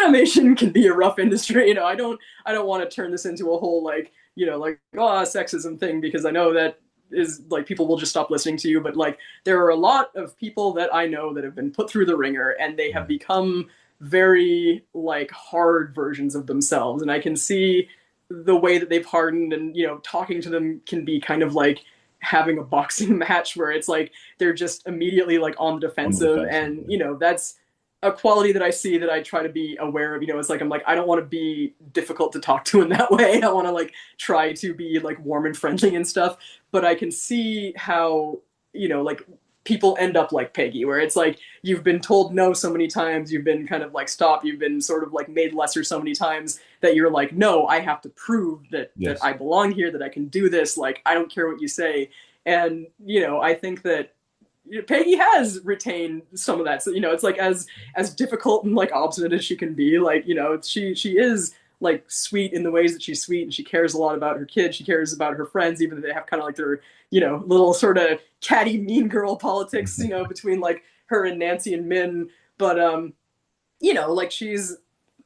animation can be a rough industry. I don't want to turn this into a whole like like sexism thing, because I know that is like people will just stop listening to you. But like there are a lot of people that I know that have been put through the ringer, and they have Yeah. become very like hard versions of themselves, and I can see the way that they've hardened. And talking to them can be kind of like having a boxing match where it's like they're just immediately like on the On the defensive, defensive. and that's a quality that I see that I try to be aware of. It's like I'm like I don't want to be difficult to talk to in that way. I want to like try to be like warm and friendly and stuff, but I can see how like people end up like Peggy, where it's like you've been told no so many times, you've been kind of like stop, you've been sort of like made lesser so many times that you're like, no, I have to prove that Yes. I belong here, that I can do this. Like I don't care what you say, and I think that Peggy has retained some of that. So it's like as difficult and like obstinate as she can be, like she is like sweet in the ways that she's sweet, and she cares a lot about her kids. She cares about her friends, even if they have kind of like their little sort of catty mean girl politics, between like her and Nancy and Min. But like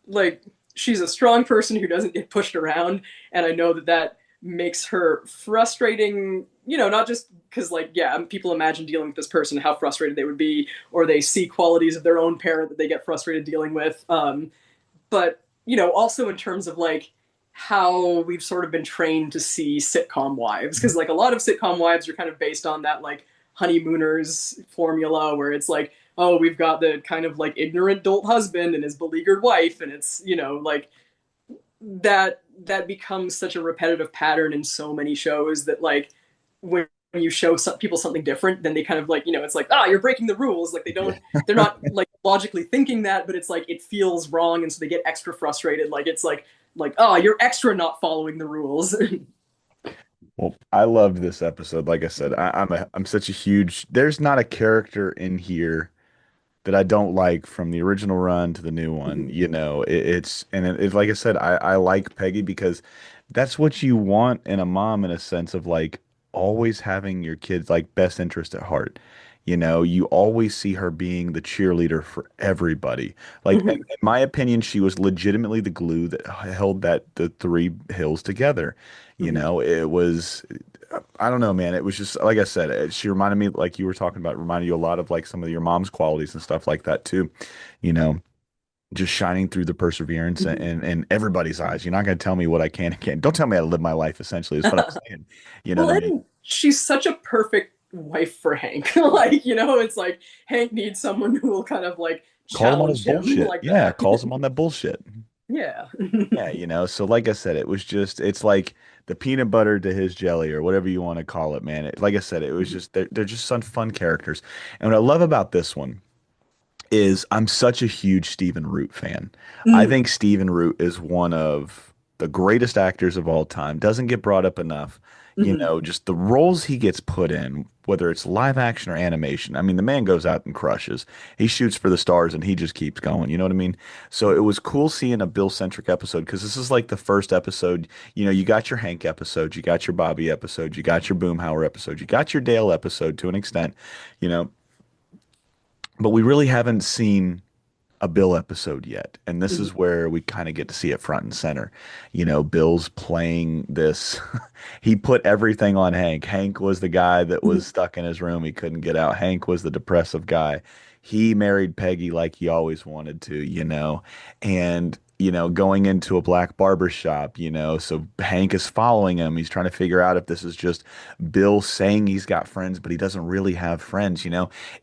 like she's a strong person who doesn't get pushed around, and I know that that makes her frustrating, not just because like yeah, people imagine dealing with this person how frustrated they would be, or they see qualities of their own parent that they get frustrated dealing with, but also in terms of like how we've sort of been trained to see sitcom wives, because like a lot of sitcom wives are kind of based on that like honeymooners formula, where it's like, oh, we've got the kind of like ignorant dolt husband and his beleaguered wife, and it's like that becomes such a repetitive pattern in so many shows that like when you show people something different, then they kind of like it's like, ah, you're breaking the rules. Like they're not like logically thinking that, but it's like it feels wrong, and so they get extra frustrated. Like it's like, oh, you're extra not following the rules. Well, I loved this episode. Like I said, I'm such a huge. There's not a character in here that I don't like from the original run to the new one. It's and like I said, I like Peggy because that's what you want in a mom, in a sense of like always having your kids like best interest at heart. You always see her being the cheerleader for everybody. Like in my opinion, she was legitimately the glue that held the three hills together. It was I don't know, man. It was just like I said, she reminded me, like you were talking about, reminded you a lot of like some of your mom's qualities and stuff like that too. You know, just shining through the perseverance in everybody's eyes. You're not going to tell me what I can and can't. Don't tell me how to live my life, essentially, is what I'm saying. You know what Well, I mean? and she's such a perfect wife for Hank. Like, it's like Hank needs someone who will kind of like Call him on his challenge him bullshit. like Yeah, that. calls him on that bullshit. Yeah. Yeah, so like I said, it's like the peanut butter to his jelly or whatever you want to call it, man. Like I said, it was just, they're just some fun characters. And what I love about this one is I'm such a huge Stephen Root fan. I Mm, think Stephen Root is one of the greatest actors of all time. Doesn't get brought up enough. mhm. Just the roles he gets put in, whether it's live action or animation. I mean, the man goes out and crushes. He shoots for the stars and he just keeps going. You know what I mean? So it was cool seeing a Bill-centric episode because this is like the first episode. You got your Hank episode, you got your Bobby episode, you got your Boomhauer episode, you got your Dale episode to an extent, you know, but we really haven't seen a Bill episode yet. And this Mhm. is where we kind of get to see it front and center. Bill's playing this. He put everything on Hank. Hank was the guy that was Mhm. stuck in his room. He couldn't get out. Hank was the depressive guy. He married Peggy like he always wanted to. And going into a black barber shop. So Hank is following him. He's trying to figure out if this is just Bill saying he's got friends, but he doesn't really have friends.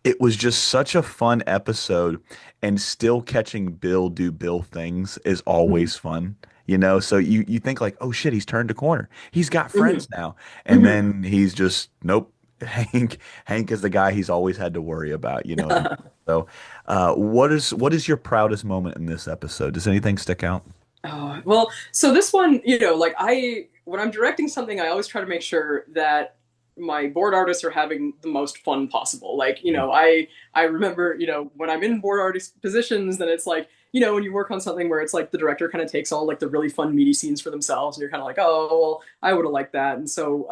It was just such a fun episode, and still catching Bill do Bill things is Mhm. always fun. So you think like, oh shit, he's turned a corner. He's got Mhm. friends now. And Mhm. then he's just nope. Hank is the guy he's always had to worry about, you know what I mean? So, what is your proudest moment in this episode? Does anything stick out? Oh, well, so this one, like when I'm directing something, I always try to make sure that my board artists are having the most fun possible. Like, Mhm. I remember, when I'm in board artist positions, then it's like, when you work on something where it's like the director kind of takes all like the really fun meaty scenes for themselves, and you're kind of like, oh, well, I would have liked that. And so,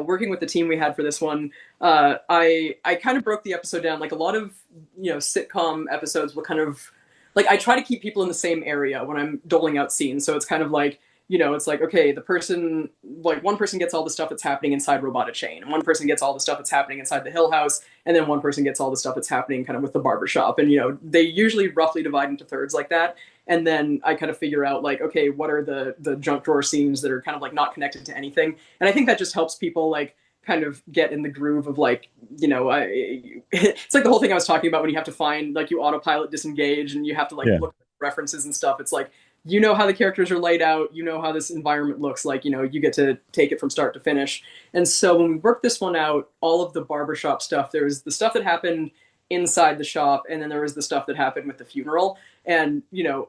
working with the team we had for this one, I kind of broke the episode down. Like a lot of sitcom episodes will kind of like I try to keep people in the same area when I'm doling out scenes. So it's kind of like it's like, okay, the person, like one person gets all the stuff that's happening inside Robota Chain, and one person gets all the stuff that's happening inside the Hill House, and then one person gets all the stuff that's happening kind of with the barbershop. And, they usually roughly divide into thirds like that. And then I kind of figure out like, okay, what are the junk drawer scenes that are kind of like not connected to anything. And I think that just helps people like kind of get in the groove of like, it's like the whole thing I was talking about when you have to find like you autopilot disengage and you have to like Yeah. look at references and stuff. It's like, how the characters are laid out, how this environment looks like, you get to take it from start to finish. And so when we worked this one out, all of the barbershop stuff, there was the stuff that happened inside the shop, and then there was the stuff that happened with the funeral. And,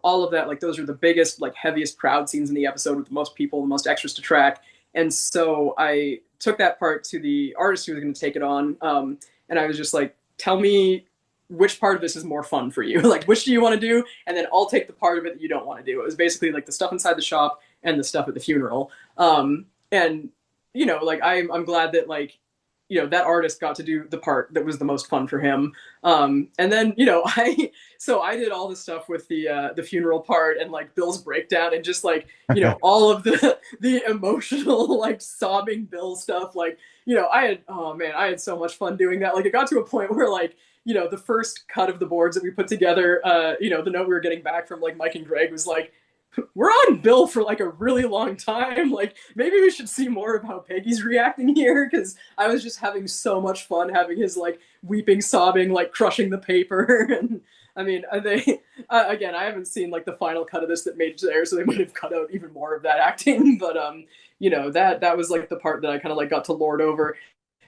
all of that, like those are the biggest, like heaviest crowd scenes in the episode with the most people, the most extras to track. And so I took that part to the artist who was going to take it on. And I was just like, tell me which part of this is more fun for you. Like, which do you want to do? And then I'll take the part of it that you don't want to do. It was basically like the stuff inside the shop and the stuff at the funeral. And, like I'm glad that like, that artist got to do the part that was the most fun for him. And then, I did all the stuff with the funeral part and like Bill's breakdown and just like, all of the emotional, like sobbing Bill stuff. Like, oh man, I had so much fun doing that. Like it got to a point where like, the first cut of the boards that we put together, the note we were getting back from like Mike and Greg was like, we're on Bill for like a really long time. Like maybe we should see more of how Peggy's reacting here, because I was just having so much fun having his like weeping, sobbing, like crushing the paper. And I mean, they again, I haven't seen like the final cut of this that made it there, so they might have cut out even more of that acting. But that was like the part that I kind of like got to lord over.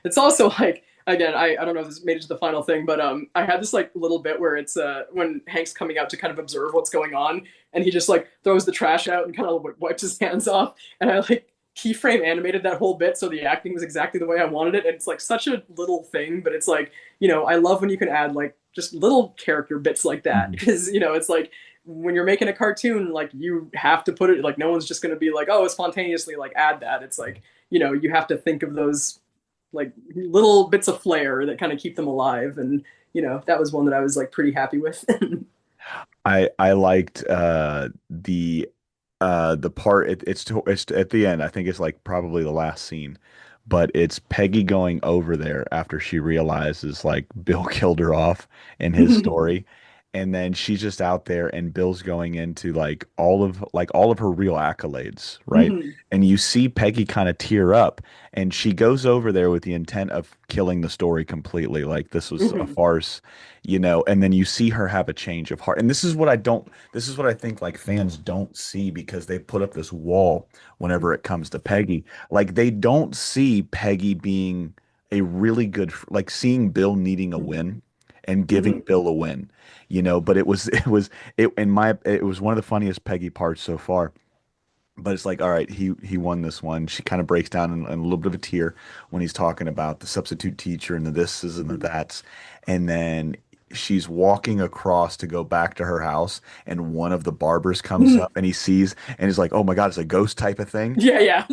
It's also like again, I don't know if this made it to the final thing, but I had this like little bit where it's when Hank's coming out to kind of observe what's going on, and he just like throws the trash out and kind of wipes his hands off, and I like keyframe animated that whole bit so the acting was exactly the way I wanted it. And it's like such a little thing, but it's like, I love when you can add like just little character bits like that, because it's like when you're making a cartoon, like you have to put it like no one's just going to be like, oh, spontaneously like add that. It's like, you have to think of those like little bits of flair that kind of keep them alive. And that was one that I was like pretty happy with. I liked the part it's at the end. I think it's like probably the last scene, but it's Peggy going over there after she realizes like Bill killed her off in his story, and then she's just out there and Bill's going into like all of her real accolades, right? And you see Peggy kind of tear up, and she goes over there with the intent of killing the story completely, like this was a farce, and then you see her have a change of heart. And this is what I think like fans don't see, because they put up this wall whenever it comes to Peggy. Like they don't see Peggy being a really good, like seeing Bill needing a win and giving Bill a win, but it was one of the funniest Peggy parts so far. But it's like, all right, he won this one. She kind of breaks down in a little bit of a tear when he's talking about the substitute teacher and the thises and the that's. And then she's walking across to go back to her house, and one of the barbers comes up and he sees and he's like, oh my God, it's a ghost type of thing. Yeah, yeah.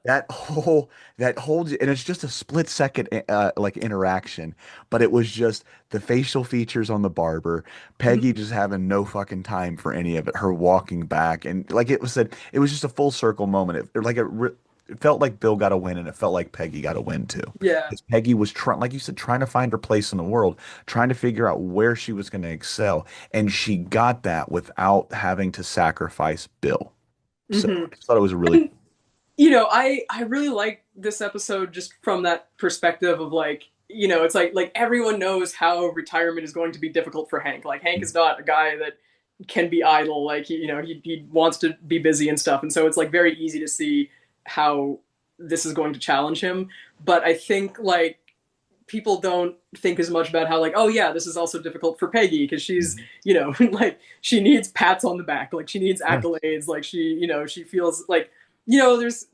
That whole and it's just a split second like interaction, but it was just the facial features on the barber, Peggy just having no fucking time for any of it, her walking back, and like it was just a full circle moment. It felt like Bill got a win, and it felt like Peggy got a win too. Yeah. Because Peggy was trying, like you said, trying to find her place in the world, trying to figure out where she was going to excel, and she got that without having to sacrifice Bill. So Mm-hmm. I just thought it was really. I really like this episode just from that perspective of like, it's like everyone knows how retirement is going to be difficult for Hank. Like Hank is not a guy that can be idle. Like he wants to be busy and stuff, and so it's like very easy to see how this is going to challenge him. But I think like people don't think as much about how like, oh yeah, this is also difficult for Peggy because she's like she needs pats on the back, like she needs Yeah. accolades, like she feels like there's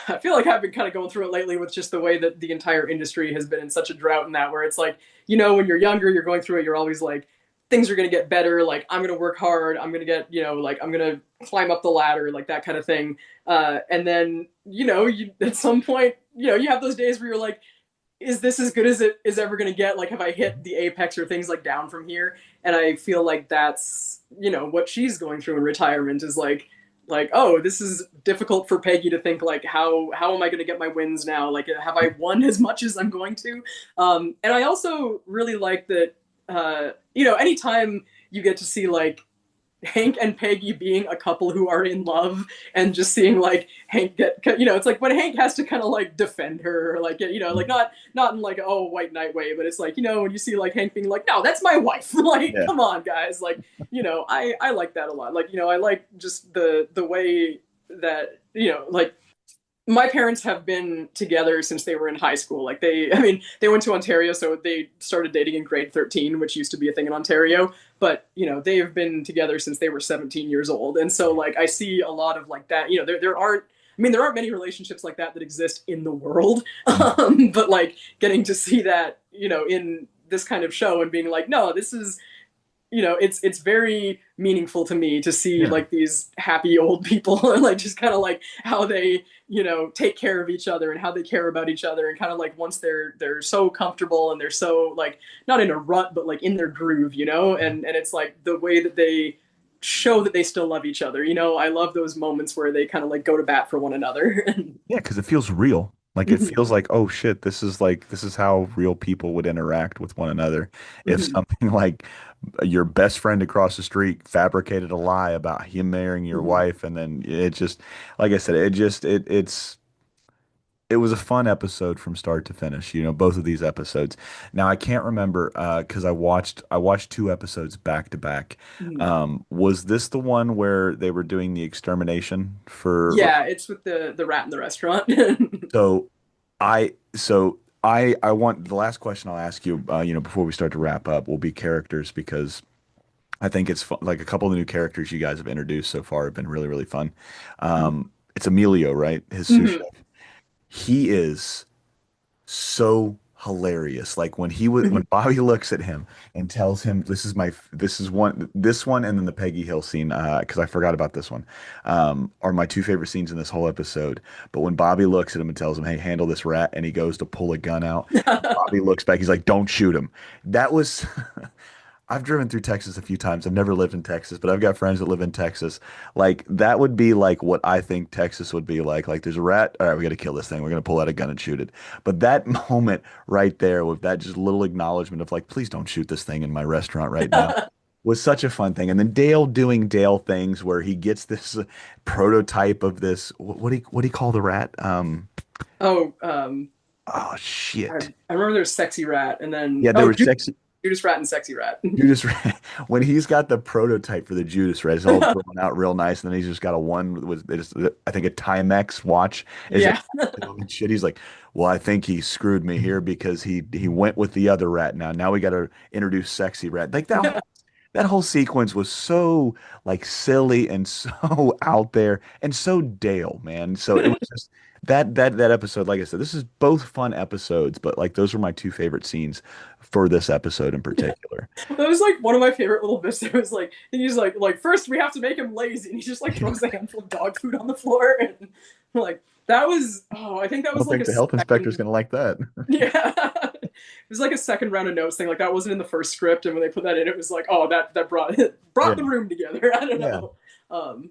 I feel like I've been kind of going through it lately with just the way that the entire industry has been in such a drought in that, where it's like, when you're younger, you're going through it, you're always like, things are going to get better. Like, I'm going to work hard. I'm going to get, like, I'm going to climb up the ladder, like that kind of thing. And then, at some point, you have those days where you're like, is this as good as it is ever going to get? Like, have I hit the apex or things like down from here? And I feel like that's, what she's going through in retirement is like, like, oh, this is difficult for Peggy to think like how am I going to get my wins now? Like, have I won as much as I'm going to? And I also really like that. Anytime you get to see like Hank and Peggy being a couple who are in love and just seeing like Hank get, it's like when Hank has to kind of like defend her, or like, like not in like, oh, white knight way, but it's like, when you see like Hank being like, no, that's my wife. Like, Yeah. come on, guys. Like, I like that a lot. Like, I like just the way that, like my parents have been together since they were in high school. Like they went to Ontario, so they started dating in grade 13, which used to be a thing in Ontario. But, they have been together since they were 17 years old. And so like I see a lot of like that, there aren't many relationships like that exist in the world. But like getting to see that, in this kind of show and being like, no, this is it's very meaningful to me to see Yeah. like these happy old people and like just kind of like how they take care of each other and how they care about each other, and kind of like once they're so comfortable and they're so like not in a rut but like in their groove, and it's like the way that they show that they still love each other. I love those moments where they kind of like go to bat for one another. Yeah, because it feels real. Like it feels like, oh shit, this is how real people would interact with one another. If something like your best friend across the street fabricated a lie about him marrying your wife, and then it just, like I said, it was a fun episode from start to finish, both of these episodes. Now I can't remember because I watched two episodes back to back. Was this the one where they were doing the extermination for Yeah, it's with the rat in the restaurant. so I want the last question I'll ask you, before we start to wrap up, will be characters because I think it's fun. Like a couple of the new characters you guys have introduced so far have been really, really fun. It's Emilio, right? His sous chef. He is so hilarious. Like when Bobby looks at him and tells him this one and then the Peggy Hill scene, because I forgot about this one, are my two favorite scenes in this whole episode. But when Bobby looks at him and tells him, "Hey, handle this rat," and he goes to pull a gun out, Bobby looks back. He's like, "Don't shoot him." That was I've driven through Texas a few times. I've never lived in Texas, but I've got friends that live in Texas. Like that would be like what I think Texas would be like. Like there's a rat. All right, we got to kill this thing. We're gonna pull out a gun and shoot it. But that moment right there with that just little acknowledgement of like, please don't shoot this thing in my restaurant right now was such a fun thing. And then Dale doing Dale things where he gets this prototype of this. What do you call the rat? Oh, Oh I, shit. I remember there's Sexy Rat, and then Yeah, there were sexy. Judas Rat and Sexy Rat. Judas when he's got the prototype for the Judas Red, it's all drawn out real nice, and then he's just got a one with I think a Timex watch is it Yeah. and shit. He's like, well, I think he screwed me here because he went with the other rat. Now we got to introduce sexy rat. Like that whole sequence was so like silly and so out there and so Dale, man. So it was just that episode. Like I said, this is both fun episodes, but like those were my two favorite scenes for this episode in particular. That was like one of my favorite little bits. It was like he's like first we have to make him lazy, and he just like throws a handful of dog food on the floor, and like that was I think that I was don't like think a the health inspector's second. gonna like that. Yeah. It was like a second round of notes thing. Like that wasn't in the first script, and when they put that in, it was like, oh, that Yeah, brought the room together. I don't yeah, know.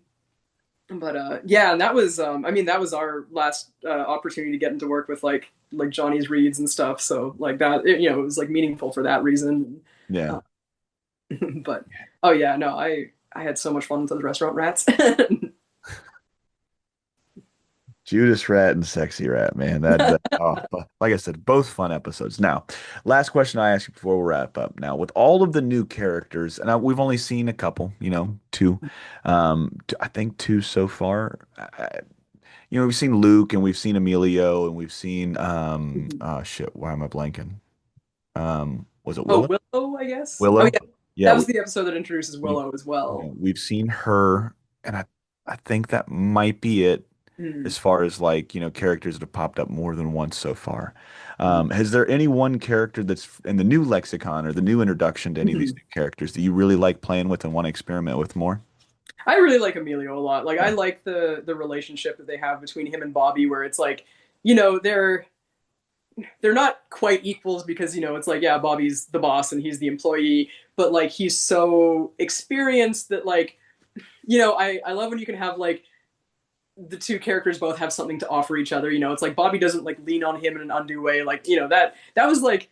But yeah, and that was that was our last opportunity to get into work with like Johnny's reads and stuff. So like that, it was like meaningful for that reason. yeah. Uh, but oh yeah, no, I had so much fun with those restaurant rats. Judas Rat and Sexy Rat, man. Like I said, both fun episodes. Now, last question I ask you before we wrap up. Now, with all of the new characters, and we've only seen a couple, two, I think two so far. We've seen Luke and we've seen Emilio and we've seen oh shit, why am I blanking? Was it Oh, Willow? Willow, I guess. Oh Willow? yeah, Yeah, that was the episode that introduces we Willow as yeah, well. we've seen her, and I think that might be it Mm. as far as like, characters that have popped up more than once so far. Has there any one character that's in the new lexicon or the new introduction to any of these new characters that you really like playing with and want to experiment with more? I really like Emilio a lot. Like I Yeah. like the relationship that they have between him and Bobby, where it's like, they're not quite equals because it's like, yeah, Bobby's the boss and he's the employee, but like he's so experienced that like I love when you can have like the two characters both have something to offer each other. It's like Bobby doesn't like lean on him in an undue way. Like, that was like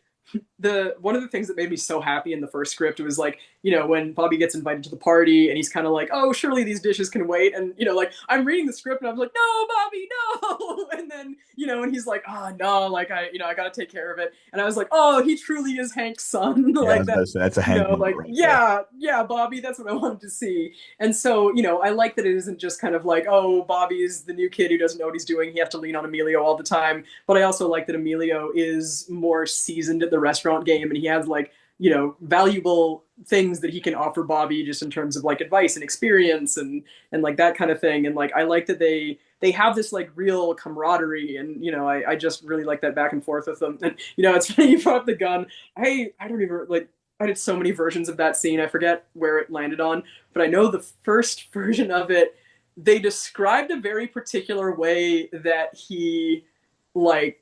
the one of the things that made me so happy in the first script was like, when Bobby gets invited to the party and he's kind of like, oh, surely these dishes can wait. And, like I'm reading the script and I'm like, no, Bobby, no. And then, and he's like, oh, no, like I got to take care of it. And I was like, oh, he truly is Hank's son. Yeah, I Like was that, about to say, that's a Hank moment like, right there. yeah, yeah, Bobby, that's what I wanted to see. And so, I like that it isn't just kind of like, oh, Bobby's the new kid who doesn't know what he's doing. He has to lean on Emilio all the time. But I also like that Emilio is more seasoned at the restaurant game and he has like, valuable things that he can offer Bobby just in terms of like advice and experience and like that kind of thing. And like I like that they have this like real camaraderie and I just really like that back and forth with them. And it's funny you brought up the gun. I don't even like I did so many versions of that scene. I forget where it landed on, but I know the first version of it, they described a very particular way that he like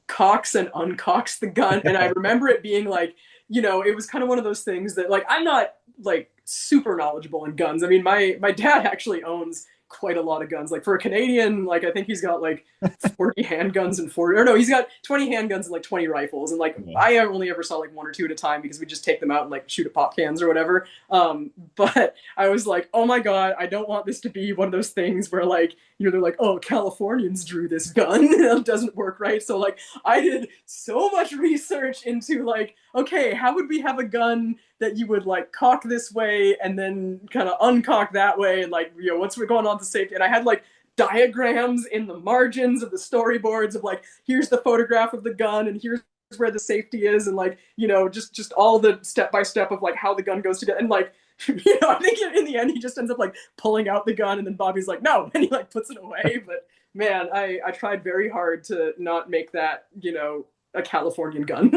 cocks and uncocks the gun. And I remember it being like, it was kind of one of those things that like I'm not like super knowledgeable in guns. I mean, my dad actually owns quite a lot of guns. Like for a Canadian, like I think he's got like 40 handguns and 40 or no, he's got 20 handguns and like 20 rifles. And like Yeah. I only ever saw like one or two at a time because we just take them out and like shoot at pop cans or whatever. But I was like, oh my God, I don't want this to be one of those things where like, they're like, oh, Californians drew this gun. It doesn't work, right? So like I did so much research into like, okay, how would we have a gun that you would like cock this way and then kind of uncock that way, and like what's going on to safety. And I had like diagrams in the margins of the storyboards of like, here's the photograph of the gun and here's where the safety is, and like just all the step by step of like how the gun goes together. And like I think in the end he just ends up like pulling out the gun and then Bobby's like no, and he like puts it away. But man, I tried very hard to not make that a Californian gun.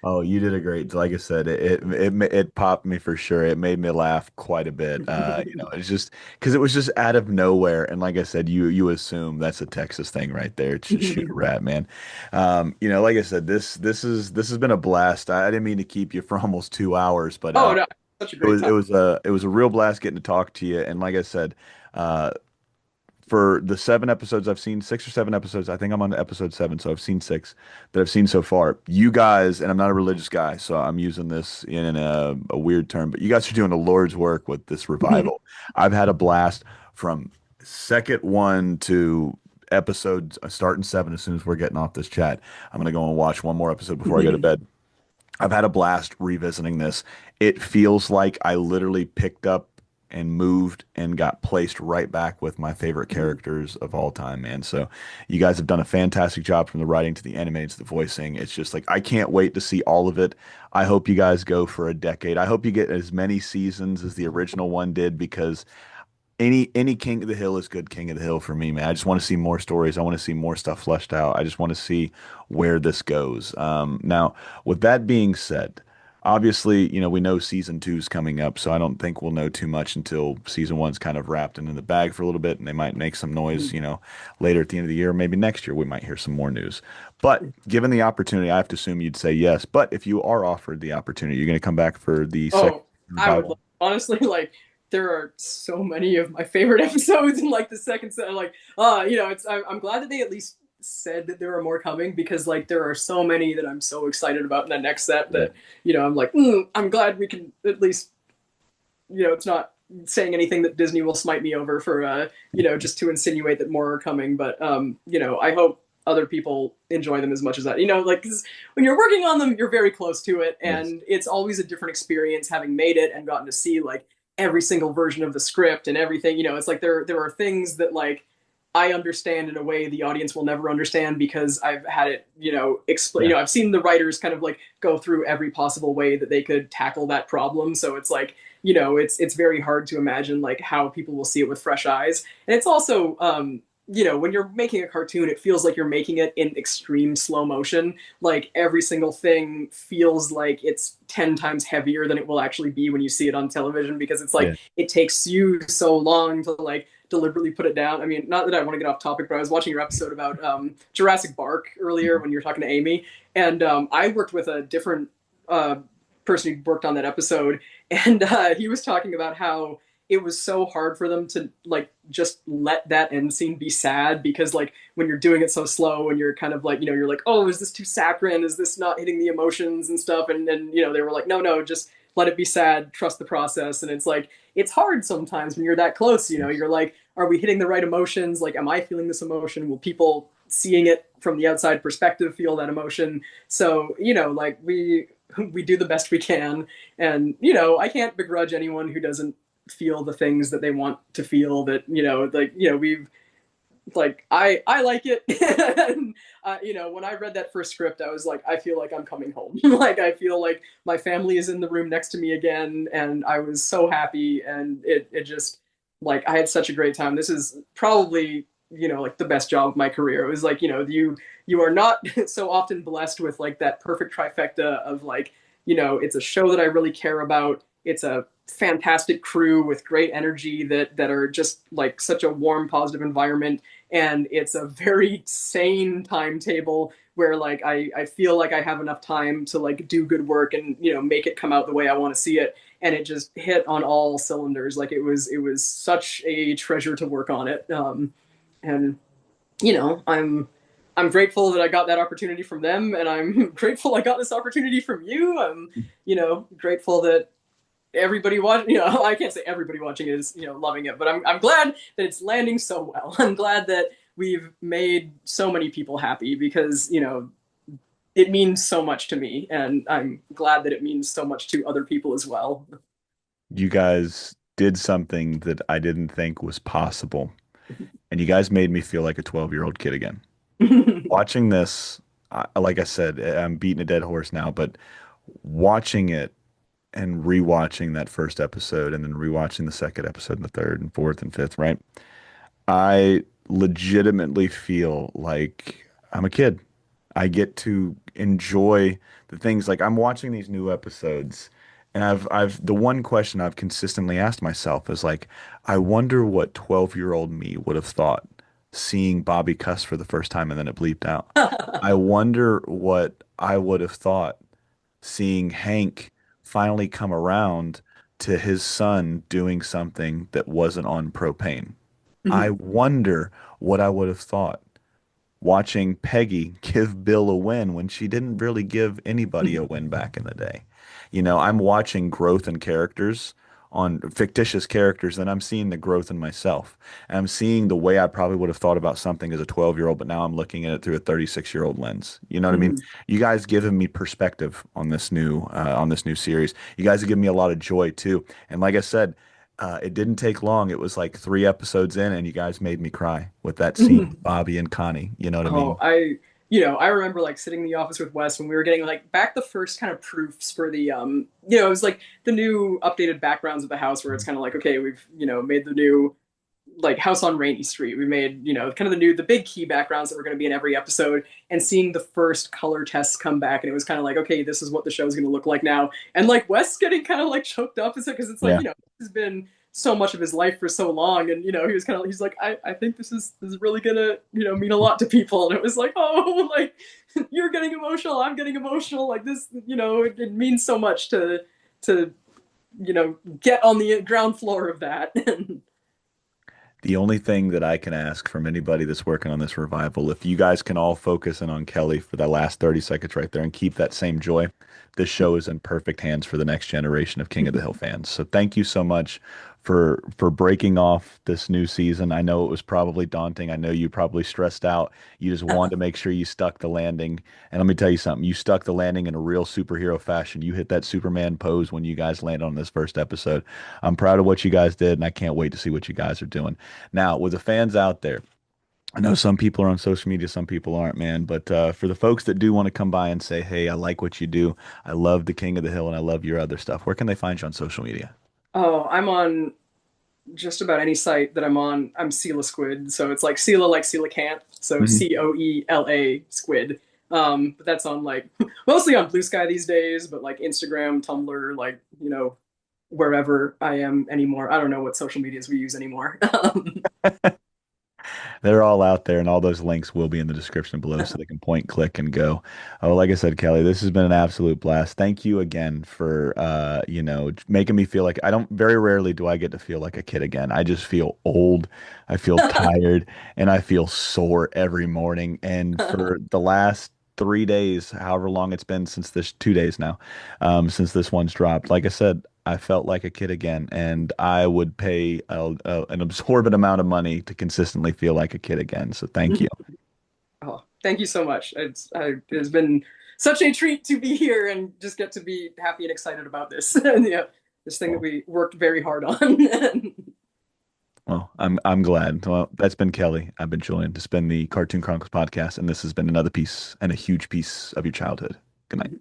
Oh, you did a great. Like I said, it popped me for sure. It made me laugh quite a bit. It's just because it was just out of nowhere. And like I said, you assume that's a Texas thing right there. It's just shoot a rat, man. Like I said, this has been a blast. I didn't mean to keep you for almost 2 hours, but Oh no, such a it great was time. it was a real blast getting to talk to you. And like I said, uh, for the 7 episodes I've seen, 6 or 7 episodes, I think I'm on episode 7, so I've seen six that I've seen so far. You guys, and I'm not a religious guy, so I'm using this in a weird term, but you guys are doing the Lord's work with this revival. I've had a blast from second one to episode starting 7 as soon as we're getting off this chat. I'm gonna go and watch one more episode before I go to bed. I've had a blast revisiting this. It feels like I literally picked up and moved and got placed right back with my favorite characters of all time, man. So you guys have done a fantastic job from the writing to the animating to the voicing. It's just like I can't wait to see all of it. I hope you guys go for a decade. I hope you get as many seasons as the original one did because any King of the Hill is good King of the Hill for me, man. I just want to see more stories. I want to see more stuff fleshed out. I just want to see where this goes. Now, with that being said, obviously, we know season two's coming up, so I don't think we'll know too much until season one's kind of wrapped into the bag for a little bit, and they might make some noise, later at the end of the year. Maybe next year we might hear some more news. But given the opportunity, I have to assume you'd say yes. But if you are offered the opportunity, you're going to come back for the second Oh, I would revival. love, honestly, like there are so many of my favorite episodes in like the second set. Like, it's I'm glad that they at least said that there are more coming because like there are so many that I'm so excited about in the next set Yeah. that I'm like, I'm glad we can at least it's not saying anything that Disney will smite me over for just to insinuate that more are coming. But I hope other people enjoy them as much as that. Like 'cause when you're working on them, you're very close to it, Yes. and it's always a different experience having made it and gotten to see like every single version of the script and everything. It's like there are things that like I understand in a way the audience will never understand because I've had it, explain. Yeah. I've seen the writers kind of like go through every possible way that they could tackle that problem. So it's like, it's very hard to imagine like how people will see it with fresh eyes. And it's also, when you're making a cartoon, it feels like you're making it in extreme slow motion. Like every single thing feels like it's 10 times heavier than it will actually be when you see it on television because it's like Yeah. it takes you so long to like deliberately put it down. I mean, not that I want to get off topic, but I was watching your episode about Jurassic Park earlier when you were talking to Amy, and I worked with a different person who worked on that episode, and he was talking about how it was so hard for them to like just let that end scene be sad because like when you're doing it so slow and you're kind of like, you're like, oh, is this too saccharine? Is this not hitting the emotions and stuff? And then, they were like, no, no, just let it be sad, trust the process. And it's like, it's hard sometimes when you're that close, you're like, are we hitting the right emotions? Like, am I feeling this emotion? Will people seeing it from the outside perspective feel that emotion? So, like we do the best we can. And, I can't begrudge anyone who doesn't feel the things that they want to feel that, like, we've like I like it. And, when I read that first script, I was like, I feel like I'm coming home. Like I feel like my family is in the room next to me again, and I was so happy, and it just like I had such a great time. This is probably like the best job of my career. It was like you are not so often blessed with like that perfect trifecta of like it's a show that I really care about. It's a fantastic crew with great energy that are just like such a warm, positive environment, and it's a very sane timetable where like I feel like I have enough time to like do good work and make it come out the way I want to see it, and it just hit on all cylinders. Like it was such a treasure to work on it. And I'm grateful that I got that opportunity from them, and I'm grateful I got this opportunity from you. I'm grateful that everybody watching, I can't say everybody watching is loving it, but I'm glad that it's landing so well. I'm glad that we've made so many people happy because it means so much to me, and I'm glad that it means so much to other people as well. You guys did something that I didn't think was possible, and you guys made me feel like a 12-year-old kid again. Watching this, like I said, I'm beating a dead horse now, but watching it and rewatching that first episode and then rewatching the second episode and the third and fourth and fifth, right? I legitimately feel like I'm a kid. I get to enjoy the things like I'm watching these new episodes and the one question I've consistently asked myself is like, I wonder what 12-year-old me would have thought seeing Bobby cuss for the first time and then it bleeped out. I wonder what I would have thought seeing Hank finally come around to his son doing something that wasn't on propane. I wonder what I would have thought watching Peggy give Bill a win when she didn't really give anybody a win back in the day. I'm watching growth in characters on fictitious characters, and I'm seeing the growth in myself. And I'm seeing the way I probably would have thought about something as a 12-year-old, but now I'm looking at it through a 36-year-old lens. You know what I mean? You guys given me perspective on this new series. You guys have given me a lot of joy too. And like I said, it didn't take long. It was like 3 episodes in, and you guys made me cry with that scene with Bobby and Connie. You know what I Oh, mean? I remember like sitting in the office with Wes when we were getting like back the first kind of proofs for the it was like the new updated backgrounds of the house where it's kind of like, okay, we've, made the new like House on Rainy Street. We made, kind of the big key backgrounds that were going to be in every episode, and seeing the first color tests come back, and it was kind of like, okay, this is what the show's going to look like now. And like Wes getting kind of like choked up because it's like, Yeah. this has been so much of his life for so long, and he was kind of he's like, I think this is really gonna mean a lot to people, and it was like, oh, like you're getting emotional, I'm getting emotional, like this, it means so much to get on the ground floor of that. The only thing that I can ask from anybody that's working on this revival, if you guys can all focus in on Kelly for that last 30 seconds right there and keep that same joy, this show is in perfect hands for the next generation of King of the Hill fans. So thank you so much for breaking off this new season. I know it was probably daunting. I know you probably stressed out. You just wanted to make sure you stuck the landing. And let me tell you something, you stuck the landing in a real superhero fashion. You hit that Superman pose when you guys landed on this first episode. I'm proud of what you guys did, and I can't wait to see what you guys are doing. Now, with the fans out there, I know some people are on social media, some people aren't, man. But for the folks that do want to come by and say, hey, I like what you do, I love the King of the Hill, and I love your other stuff, where can they find you on social media? Oh, I'm on just about any site that I'm on. I'm Sela Squid, so it's like Sela like coelacanth, so Mhm. Coela Squid. But that's on like mostly on Blue Sky these days, but like Instagram, Tumblr, like wherever I am anymore. I don't know what social medias we use anymore. They're all out there, and all those links will be in the description below so they can point, click, and go. Oh, like I said, Kelly, this has been an absolute blast. Thank you again for making me feel like I don't very rarely do I get to feel like a kid again. I just feel old, I feel tired, and I feel sore every morning. And for the last 3 days, however long it's been since this 2 days now, since this one's dropped, like I said, I felt like a kid again, and I would pay an absorbent amount of money to consistently feel like a kid again. So thank you. Oh, thank you so much. It's been such a treat to be here and just get to be happy and excited about this. And, yeah, this thing that Well, we worked very hard on. I'm glad. Well, that's been Kelly. I've been Julian. This has been the Cartoon Chronicles podcast, and this has been another piece and a huge piece of your childhood. Good night.